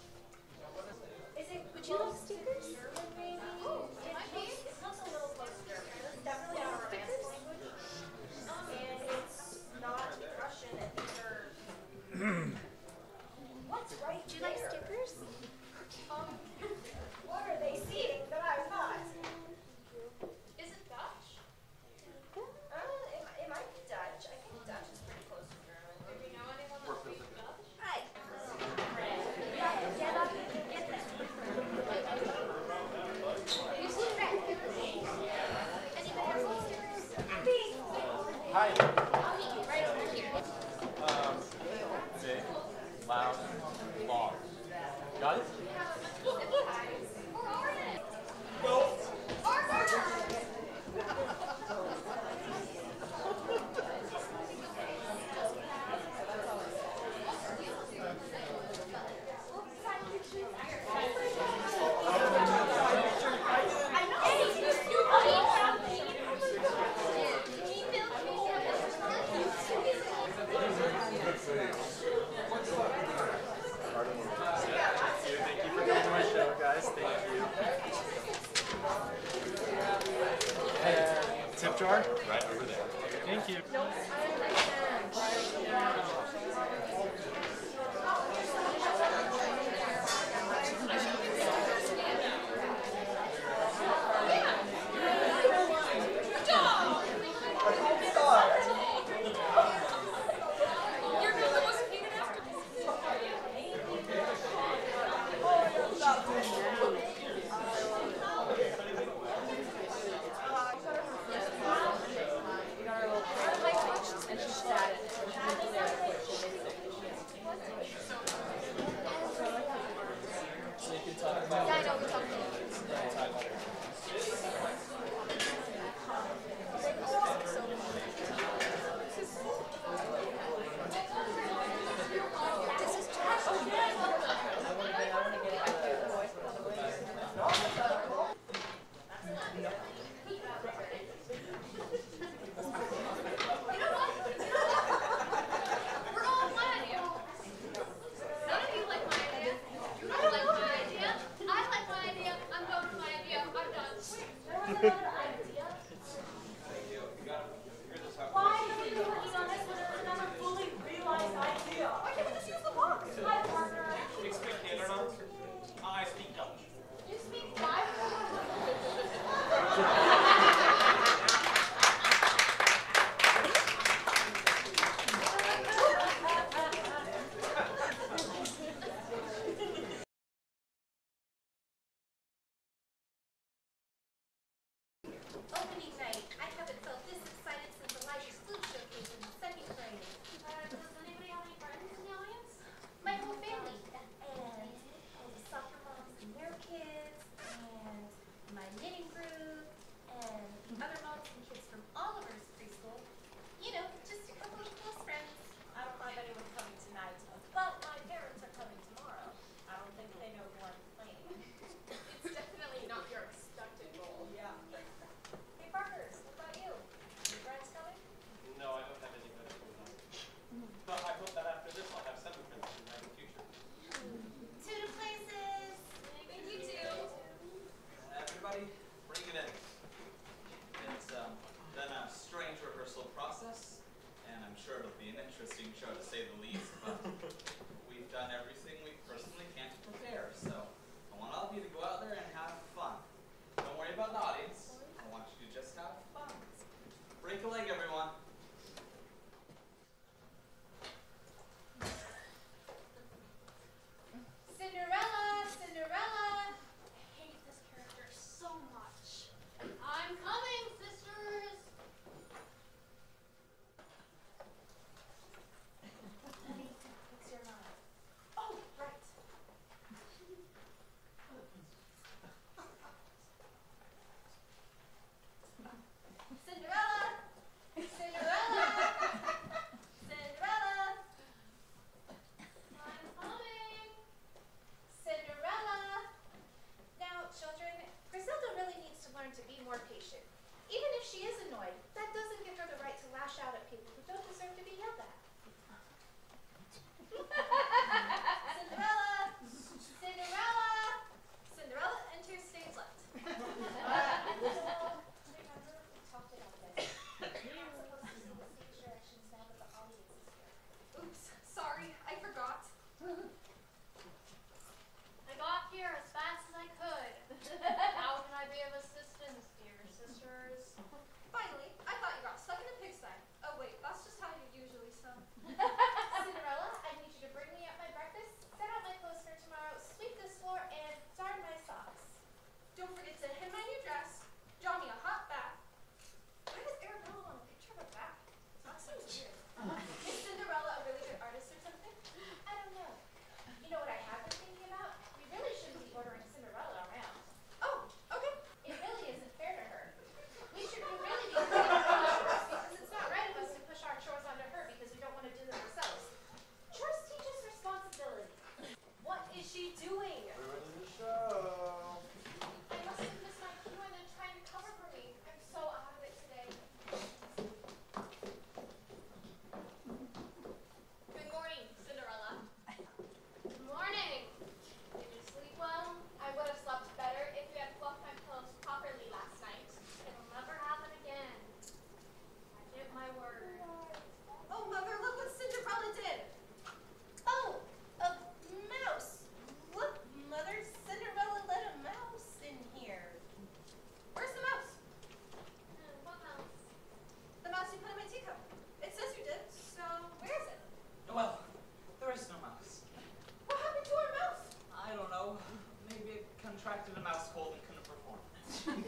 E: Is it? Would you like stickers? German, maybe?
B: Oh, it might be.
E: It looks a little close to German. It's definitely not a Romantic language. And it's not Russian, and these are... What's right
B: Would you like
E: there?
B: stickers?
E: What are they seeing that I'm not?
B: Is it Dutch?
E: It might be Dutch. I think Dutch is pretty close to German.
B: Do you know anyone that speaks Dutch?
E: Hi. Get up and get them.
B: You see red. Anybody else want stickers?
C: Hi.
B: Right over here.
C: Big, loud, long. Got it?
B: Or orange.
C: Thank you for coming to my show, guys. Thank you. Tip jar? Right over there. Thank you.
B: Your brother wasn't big enough to We're all my idea. None of you like my idea. You don't like my idea. I like my idea. I'm going with my idea. I'm done.
E: Why are you working on this when there's another fully realized idea? Why can't we just use the box? Hi, partner.
H: You speak Canada? I speak Dutch.
B: You speak five?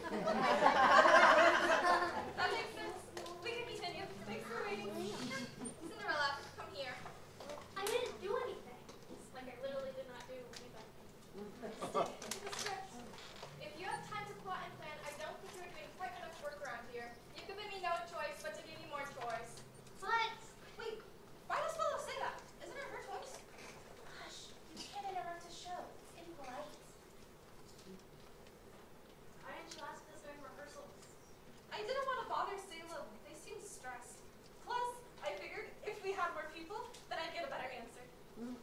G: That makes sense. We can continue. Thanks for waiting. Cinderella, come here.
B: I didn't do anything. Like I literally did not do anything.
G: Take a stretch. If you have time to plot and plan, I don't think you're doing quite enough work around here. You've given me no choice but to give you more chores.
B: But
G: Wait, why does Willow say that? Isn't it her choice?
B: hush, you can't interrupt a show. It's impolite.
D: Why didn't you ask us during rehearsals?
G: I didn't want to bother Salem. They seem stressed. Plus, I figured if we had more people, then I'd get a better answer.
B: You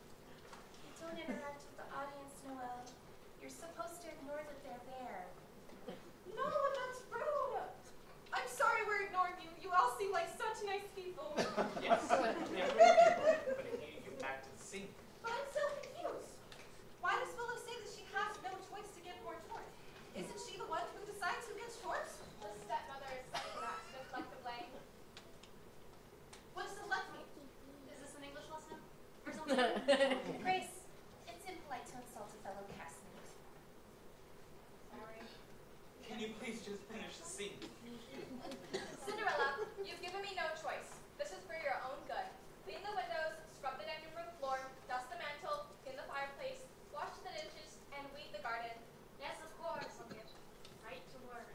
B: don't interact with the audience, Noelle. You're supposed to ignore that they're there.
G: No, that's rude. I'm sorry we're ignoring you. You all seem like such nice people.
H: Yes, they're good people, but you acted sync.
G: But I'm still confused. Why does Willow say that she has no choice to get more chores? Isn't she the one who decides who gets chores? The stepmother is saying that to deflect the blame. What does deflect mean?
D: Is this an English lesson? Or something?
B: Grace, it's impolite to insult a fellow castmate.
G: Sorry.
A: Can you please just finish the scene?
G: Cinderella, you've given me no choice. This is for your own good. Clean the windows, scrub the dining room floor, dust the mantle, clean the fireplace, wash the dishes, and weed the garden.
D: Yes, of course. I'll get right to work.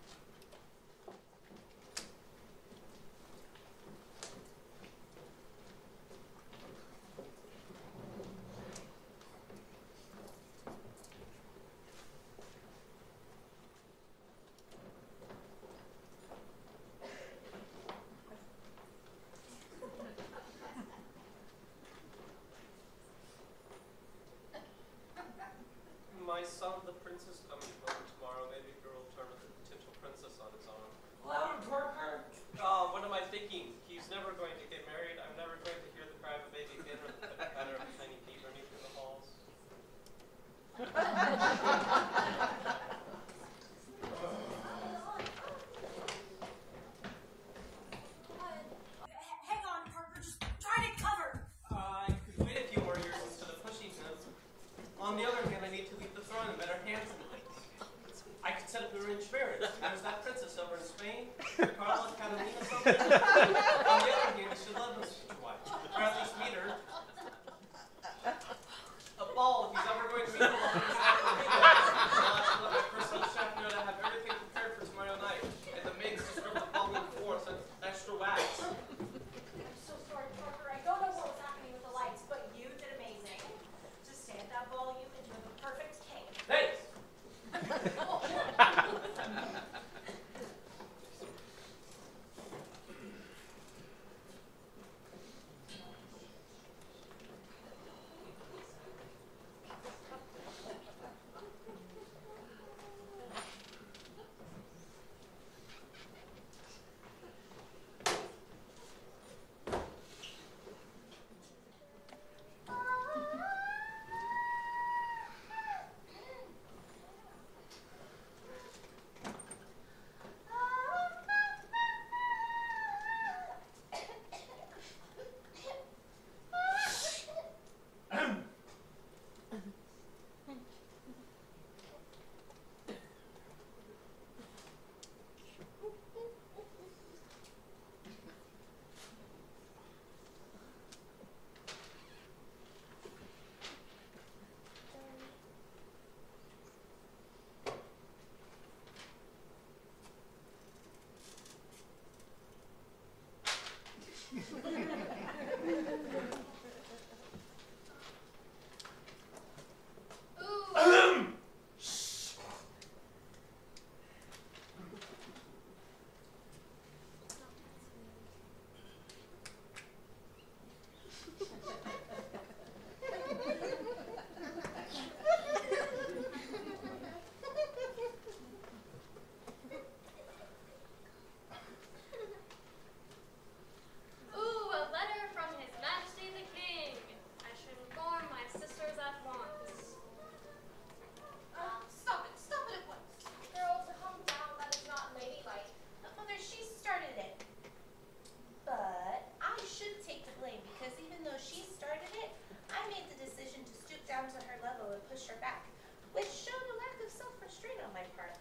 H: My son, the prince, is coming home tomorrow. Maybe he'll turn a potential princess on his own.
A: Louder, Parker!
H: What am I thinking? He's never going to get married. I'm never going to hear the cry of a baby again or the patter of a tiny feet running through the halls.
E: Hang on, Parker. Just try to cover.
H: I could wait a few more years instead of pushing him. On the other hand, I need to leave the throne in better hands than things. I could set up a arranged marriage. There's that princess over in Spain, Carla Catalina something. On the other hand, you should love his future wife, or at least meet her. A ball, if he's ever going to meet her. I'll have to let my personal chef know to have everything prepared for tomorrow night, and the maids to scrub the ballroom floor so extra wax.
E: I'm so sorry, Parker. I don't know what was happening with the lights, but you did amazing. Just stay at that volume and you have a perfect cake.
H: Thanks!
B: push her back, which showed a lack of self-restraint on my part.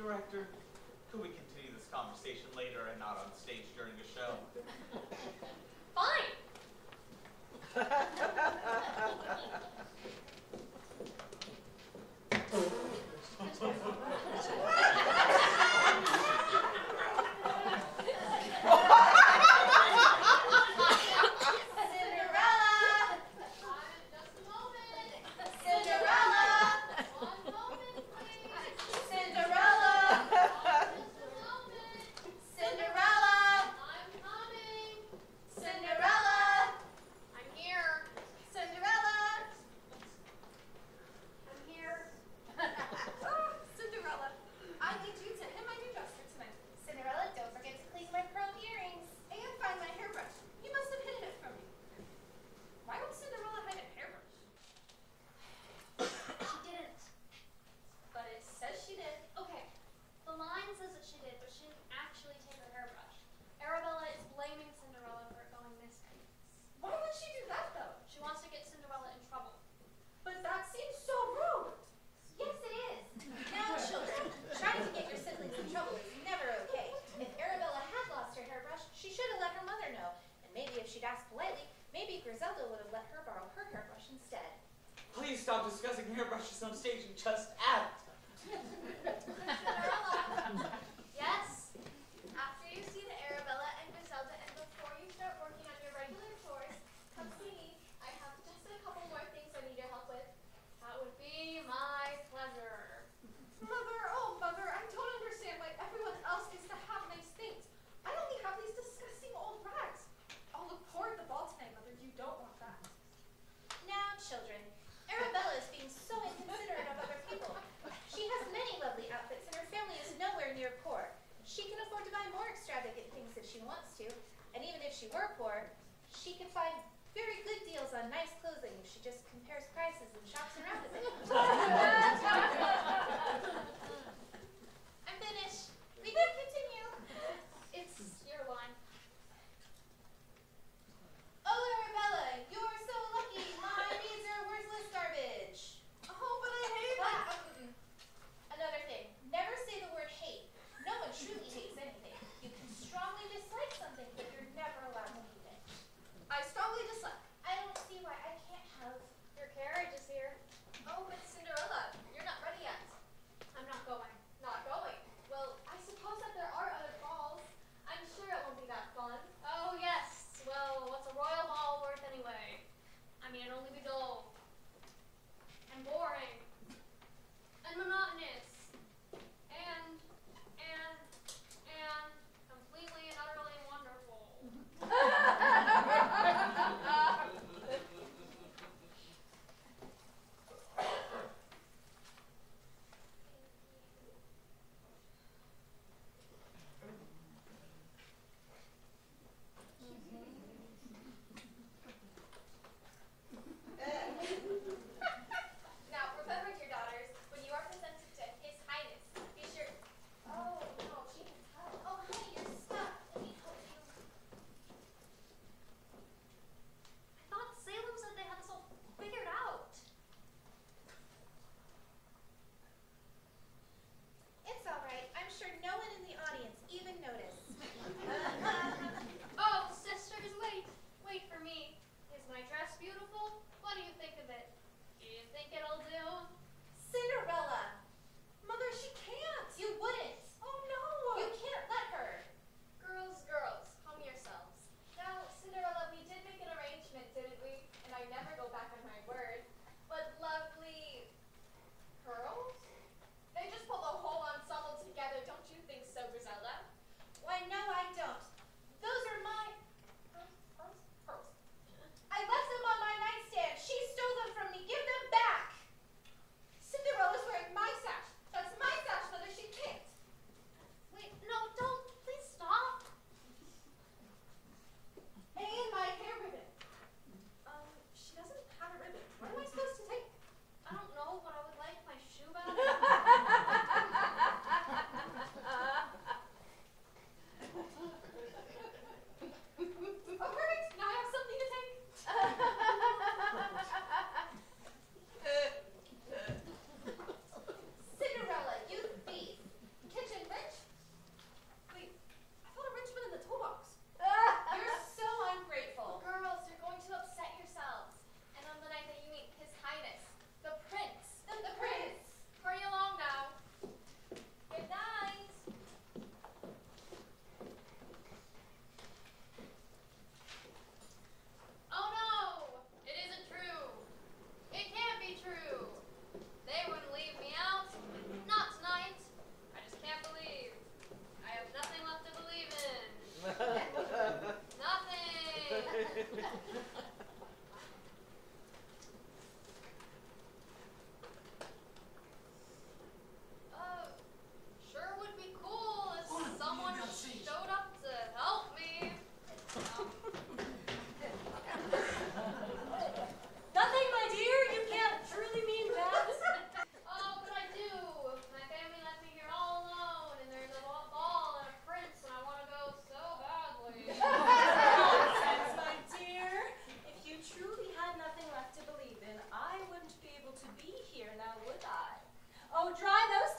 A: director, could we continue this conversation later and not on stage during a show?
G: Fine.
A: Please stop discussing hairbrushes on stage and just act.
D: Cinderella. Yes? After you see the Arabella and Griselda and before you start working on your regular chores, come see me. I have just a couple more things I need your help with. That would be my pleasure.
G: Mother, oh mother, I don't understand why everyone else gets to have nice things. I only have these disgusting old rags. I'll look poor at the ball tonight, mother. You don't want that.
B: Now, children, Arabella is being so inconsiderate of other people. She has many lovely outfits and her family is nowhere near poor. She can afford to buy more extravagant things if she wants to, and even if she were poor, she could find very good deals on nice clothing if she just compares prices and shops around a bit. I'm finished. We can continue.
D: It's your line.
B: Oh, Arabella, you're so lucky. My beads are worthless garbage.
G: Oh, but I hate that.
B: Another thing, never say the word hate. No one truly hates anything. You can strongly dislike something, but you're never allowed to hate it.
G: I strongly dislike.
B: I don't see why I can't have.
D: Your carriage is here.
G: Oh, but Cinderella, you're not ready yet.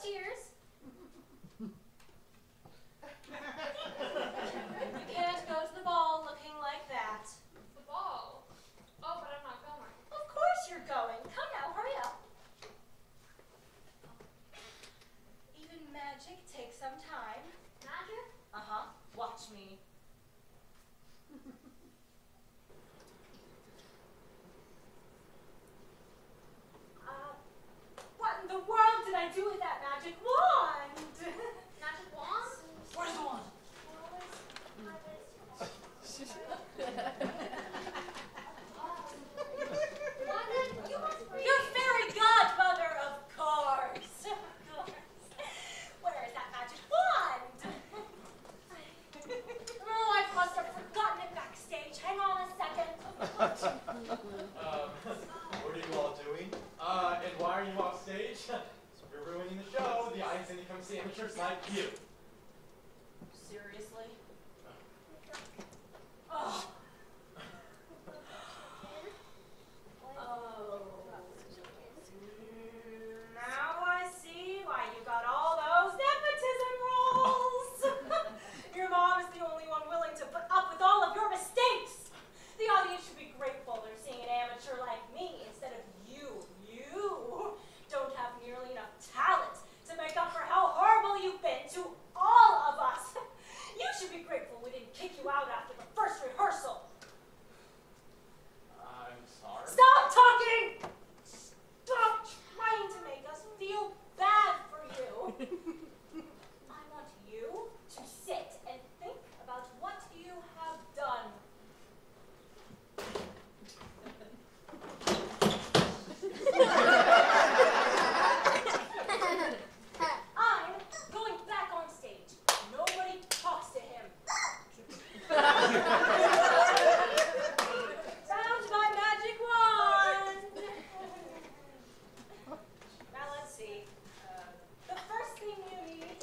E: cheers. You can't go to the ball looking like that.
D: The ball. Oh, but I'm not going.
E: Of course you're going. Come now, hurry up. Even magic takes some time.
D: Magic?
E: Uh-huh. Watch me. What in the world did I do with that magic wand?
D: Magic wand?
E: Where's the wand? Your fairy godmother, of course. Where is that magic wand? Oh, I must have forgotten it backstage. Hang on a second.
C: What are you all doing? And why are you off stage? You're ruining the show. The audience only comes to amateurs like you.
E: Seriously? Oh. Now I see why you got all those nepotism roles. Your mom is the only one willing to put up with all of your mistakes. The audience should be grateful they're seeing an amateur like me instead of you. You don't have nearly enough talent to make up for how horrible you've been to all of us. You should be grateful we didn't kick you out after the first rehearsal.
C: I'm sorry.
E: Stop talking! Stop trying to make us feel bad for you. I want you to sit and think about what you have done. I'm going back on stage. Nobody talks to him. Found my magic wand. Now let's see. The first thing you need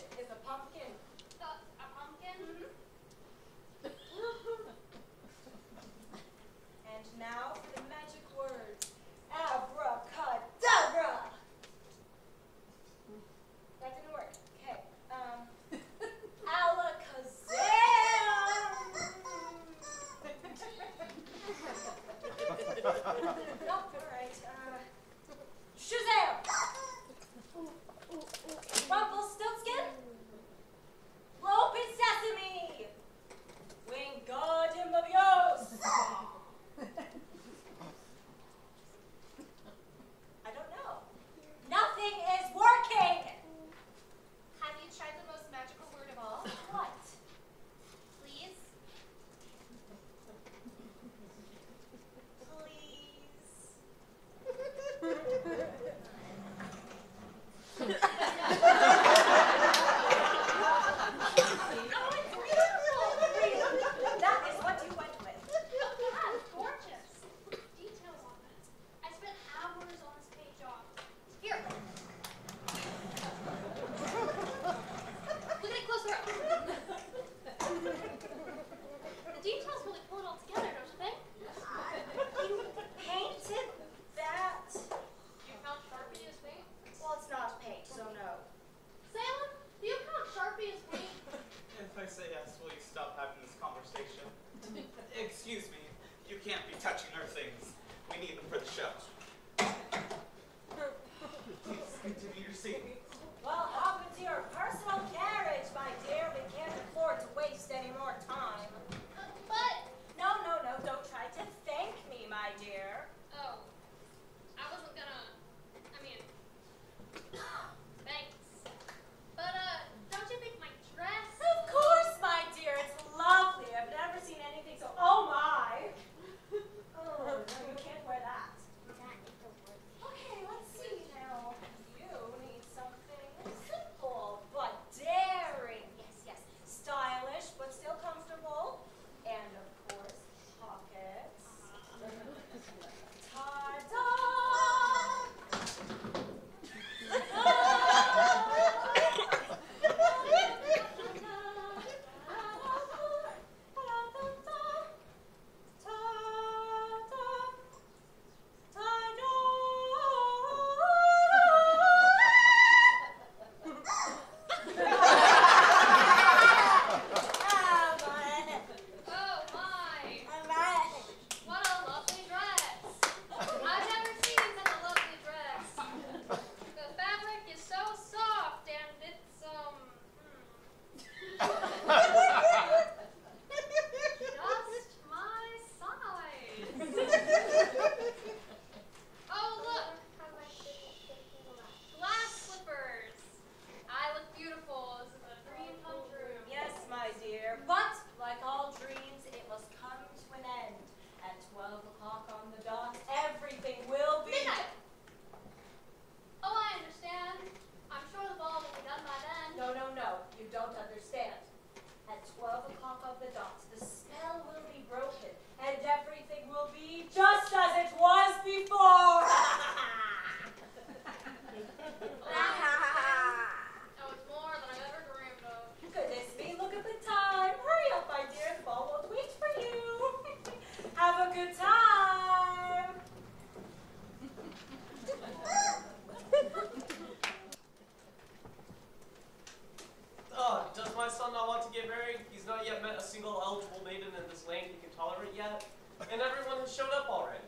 E: don't understand. At 12 o'clock on the dot, the spell will be broken, and everything will be just as it was before.
D: That was more than I ever dreamed of.
E: Goodness me, look at the time. Hurry up, my dear. The ball won't wait for you. Have a good time.
H: Does my son not want to get married? He's not yet met a single eligible maiden in this land he can tolerate yet. And everyone has showed up already.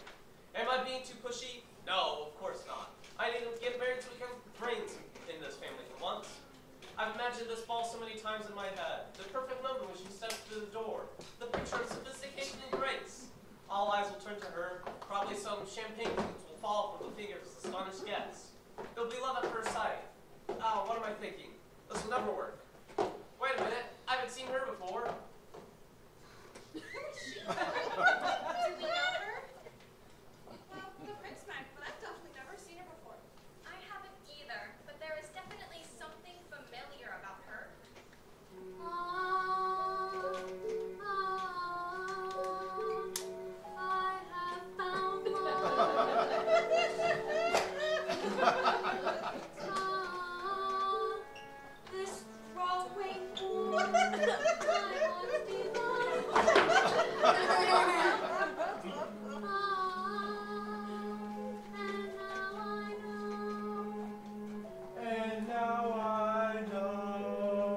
H: Am I being too pushy? No, of course not. I need him to get married so we can reign in this family for once. I've imagined this ball so many times in my head. The perfect moment when she steps through the door. The picture of sophistication and grace. All eyes will turn to her. Probably some champagne flutes will fall from the fingers of astonished guests. It'll be love at first sight. What am I thinking? This will never work. Wait a minute. I haven't seen her before.
B: Do we know her?
G: Well, the prince might, but I've definitely never seen her before.
B: I haven't either, but there is definitely something familiar about her.
D: I have found love.
E: This throwing wood.
D: I must be loved.
F: And now I know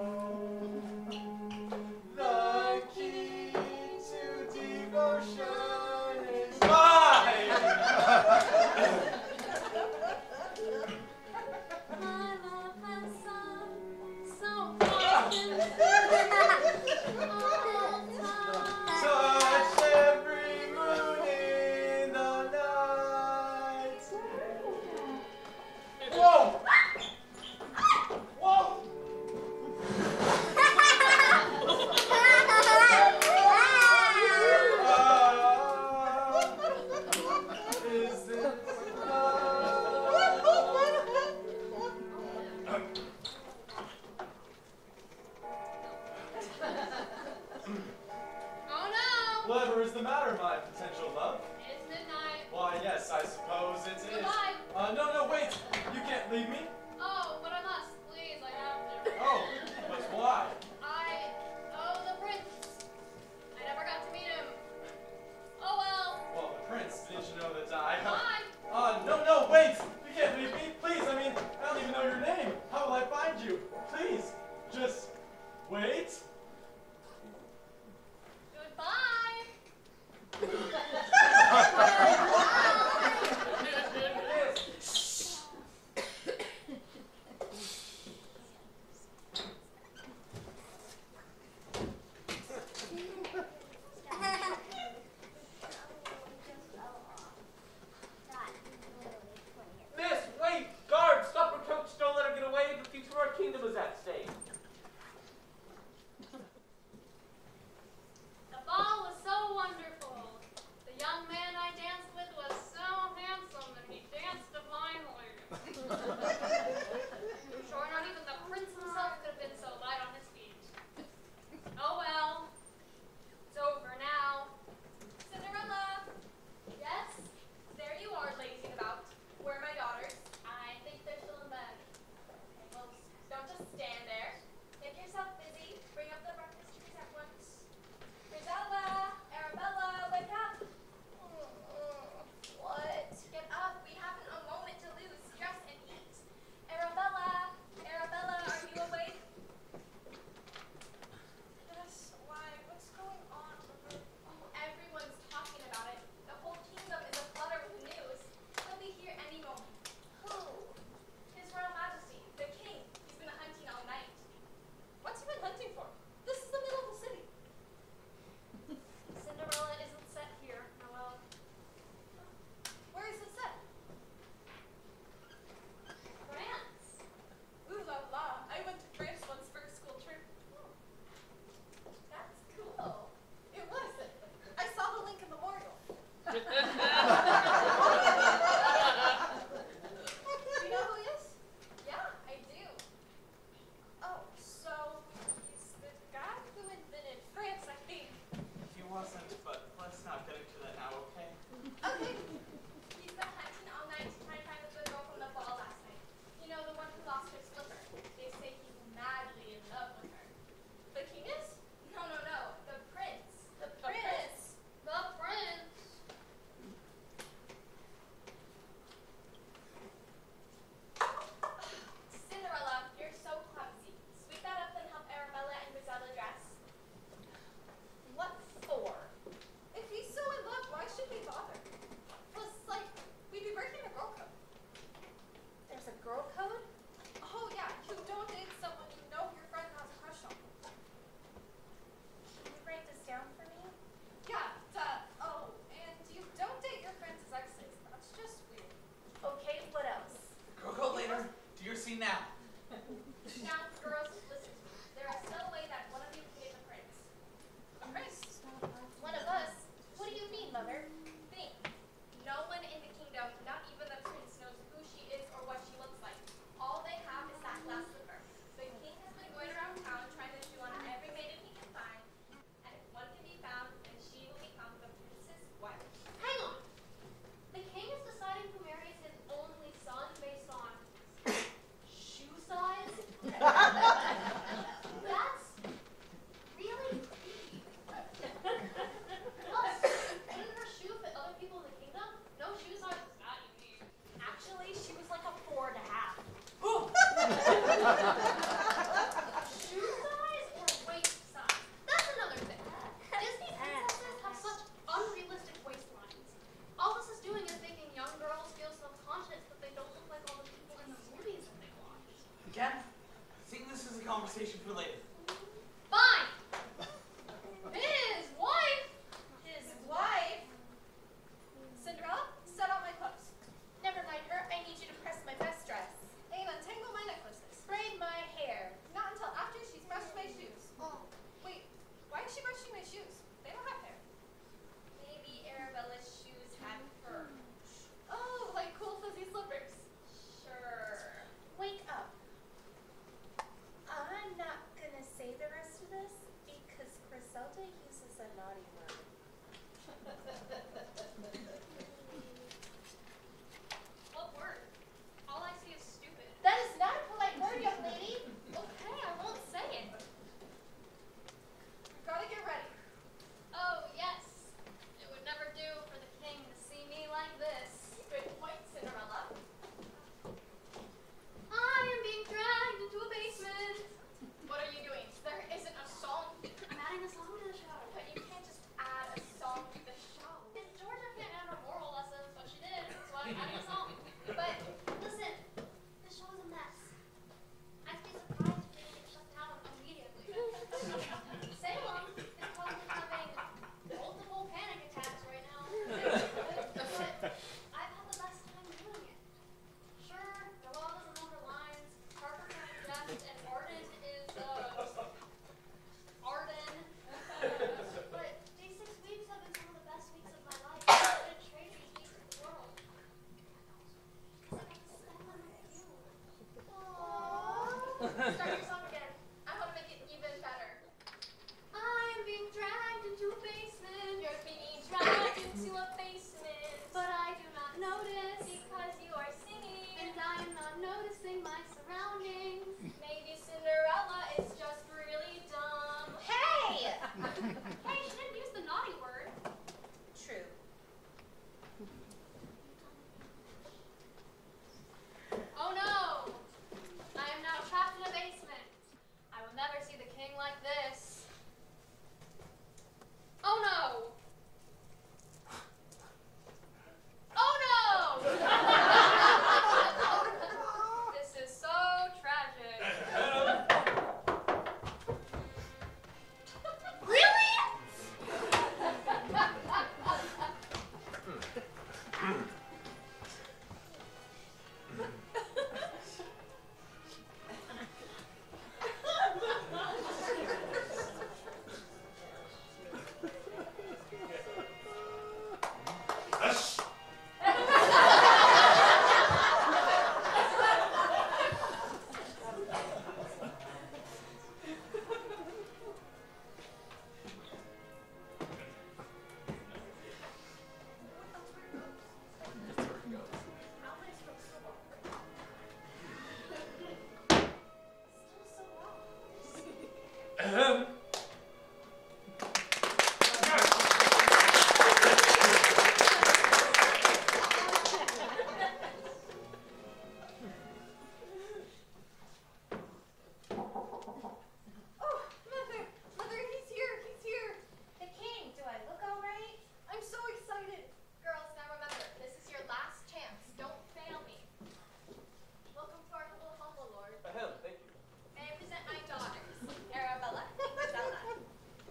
F: the key to devotion is mine.
D: My love has sung so often. All time.
F: Touch every moon in the night. Whoa! Whoa! Is this love?
D: Oh no!
F: Whatever is the matter, my potential love?
D: It's midnight.
F: Why, yes, I suppose it is.
D: Goodbye.
F: No, wait! You can't leave me?
D: Oh, but I must. Please, I have to.
F: Oh, but why?
D: The prince. I never got to meet him. Oh well.
F: Well, the prince, didn't you know that I...
D: Bye.
F: No, wait! You can't leave me! Please, I mean, I don't even know your name! How will I find you? Please, just wait!
D: Goodbye.
H: Miss, wait! Guard, stop her coach. Don't let her get away. The future of our kingdom is at stake.
D: The ball was so wonderful. The young man I danced with was so handsome that he danced divinely. I'm sure not even the prince himself could have been so light on his feet. Oh well. It's over now.
B: Cinderella,
D: Yes?
B: there you are lazing about. Where are my daughters?
D: I think they're still in bed.
B: Well, don't just stand there.
A: conversation for later.
D: Fine. His wife.
G: His wife? Cinderella, set out my clothes.
B: Never mind her. I need you to press my best dress.
G: And untangle my necklaces.
B: Braid my hair.
G: Not until after she's brushed my shoes.
B: Oh.
G: Wait, why is she brushing my shoes? They don't have hair.
B: Maybe Arabella's shoes had fur.
G: Oh, like cool fuzzy slippers.
B: Sure. Wake up. I'm not gonna say the rest of this because Griselda uses a naughty word.
D: What word? All I see is stupid.
B: That is not a polite word, young lady.
D: Okay, I won't say it.
G: We gotta get ready.
D: Oh, yes. It would never do for the king to see me like this.
G: Good point, Cinderella.
D: I am being dragged into a basement.
G: What are you doing? There isn't a song.
D: I'm adding a song to the show.
G: But you can't just add a song to the show.
D: And Georgia can't add her moral lessons, but she did, so I'm adding a song. But listen, this show is a mess. I'd be surprised if they didn't get shut down immediately. Salem is probably having multiple panic attacks right now. But I've had the best time doing it. Sure, Noelle doesn't know her lines, Harper can't adjust, and Arden is, Arden. But these 6 weeks have been some of the best weeks of my life. I wouldn't trade these weeks with the world. Because I got to spend them with you.
G: Aww. Start your song again. I want to make it even better.
D: I am being dragged into a basement.
G: You're being dragged into a basement.
D: But I do not notice.
G: Because you are singing.
D: And I am not noticing my surroundings.
G: Maybe Cinderella is just really dumb.
B: Hey!
D: Hey, she didn't use the naughty word.
B: True.
D: Oh no! I am now trapped in a basement. I will never see the king like this. Oh no! Oh no! This is so tragic. Really?
G: Oh, Mother, he's here. He's here.
B: The king, do I look all right?
G: I'm so excited.
B: Girls, now remember, this is your last chance. Don't fail me.
G: Welcome to our little home, Lord.
H: Ahem, thank you.
B: May I present my daughters, Arabella and Griselda.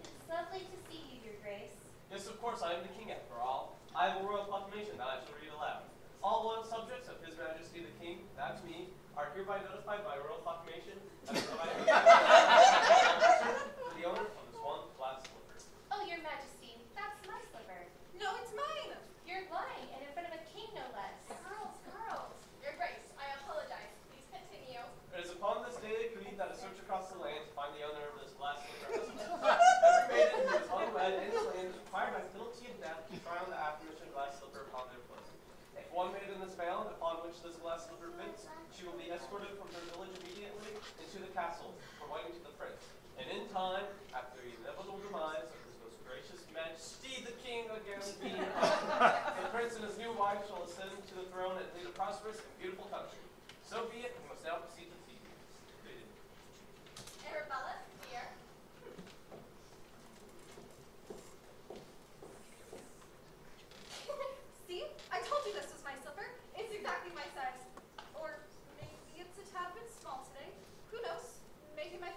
B: It's lovely to see you, Your Grace.
H: Yes, of course, I am the king after all. I have a royal proclamation that I shall read aloud. All loyal subjects of His Majesty the King, that's me, are hereby notified by royal proclamation as provided the owner of this one glass slipper.
B: Oh, Your Majesty, that's my slipper.
G: No, it's mine.
B: You're lying, and in front of a king, no less.
G: Girls. Your Grace, I apologize. Please continue.
H: It is upon this day agreed that a search across the land to find the owner of this glass slipper. Every maiden who is unwed in the land is required by penalty of death to try on the aforementioned glass slipper upon their foot. If one maiden is found upon which this glass slipper fits, she will be escorted from her village immediately into the castle, providing to the prince. And in time, after the inevitable demise of His Most Gracious Majesty the King again being the prince and his new wife shall ascend to the throne and lead a prosperous and beautiful country. So be it. We must now proceed to the feast.
G: Arabella, dear. See? I told you this was my slipper. It's exactly my size. Or maybe it's a tad bit small today. Who knows? Maybe my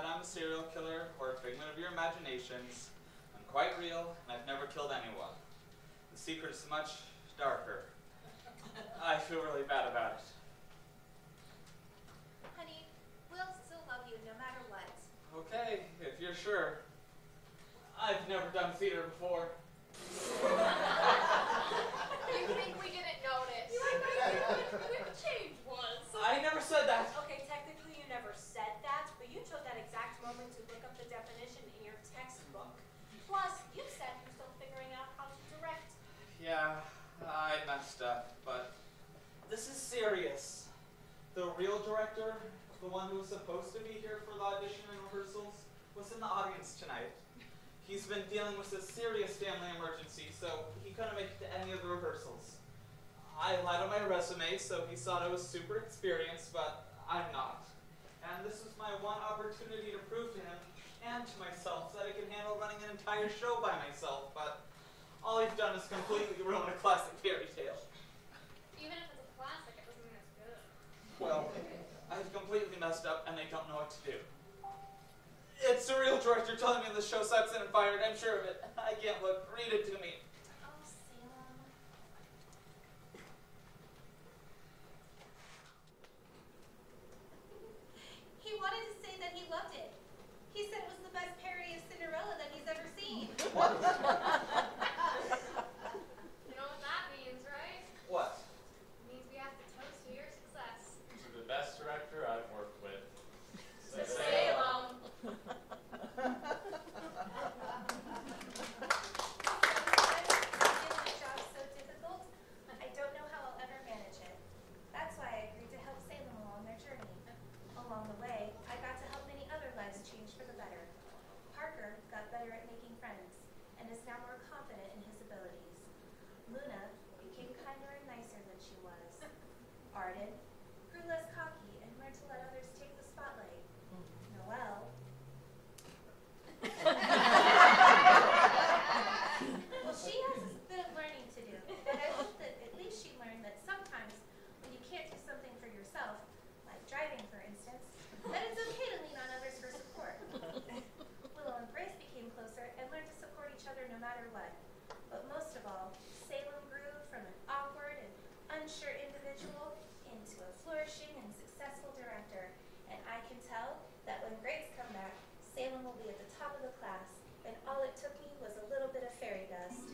A: that I'm a serial killer or a figment of your imaginations. I'm quite real, and I've never killed anyone. The secret is much darker. I feel really bad about it.
B: Honey, we'll still love you no matter what.
A: Okay, if you're sure. I've never done theater before.
G: You think we didn't notice? You like where the change was.
A: I never said that.
E: Okay, technically you never said that, but you chose that exact moment to look up the definition in your textbook. Plus, you said you're still figuring out how to direct.
A: Yeah, I messed up, but this is serious. The real director, the one who was supposed to be here for the audition and rehearsals, was in the audience tonight. He's been dealing with a serious family emergency, so he couldn't make it to any of the rehearsals. I lied on my resume, so he thought I was super experienced, but I'm not. And this was my one opportunity to prove to him and to myself that I can handle running an entire show by myself, but all he's done is completely ruin a classic fairy tale.
D: Even if it's a classic, it doesn't mean it's good.
A: Well, I've completely messed up and they don't know what to do. It's the real director telling me the show sucks and I'm fired. I'm sure of it. I can't look. Read it to me.
B: Oh, Salem. He wanted to say that he loved it. He said it was the best parody of Cinderella that he's ever seen.
D: You know what that means, right?
A: What?
D: It means we have to toast to your success.
C: To the best director I've worked with.
D: Salem.
B: My job's so difficult, I don't know how I'll ever manage it. That's why I agreed to help Salem along their journey. Along the way, I got to help many other lives change for the better. Parker got better at making friends and is now more confident in his abilities. Luna became kinder and nicer than she was. Arden grew less cocky and learned to let others take the spotlight. Noelle well, she has a bit of learning to do, but I hope that at least she learned that sometimes when you can't do something for yourself, like driving for instance, that it's okay to lean on others for support. Willow and Grace became closer and learned to support each other no matter what. But most of all, Salem grew from an awkward and unsure individual into a flourishing and successful director. And I can tell that when grades come back, Salem will be at the top of the class, and all it took me was a little bit of fairy dust.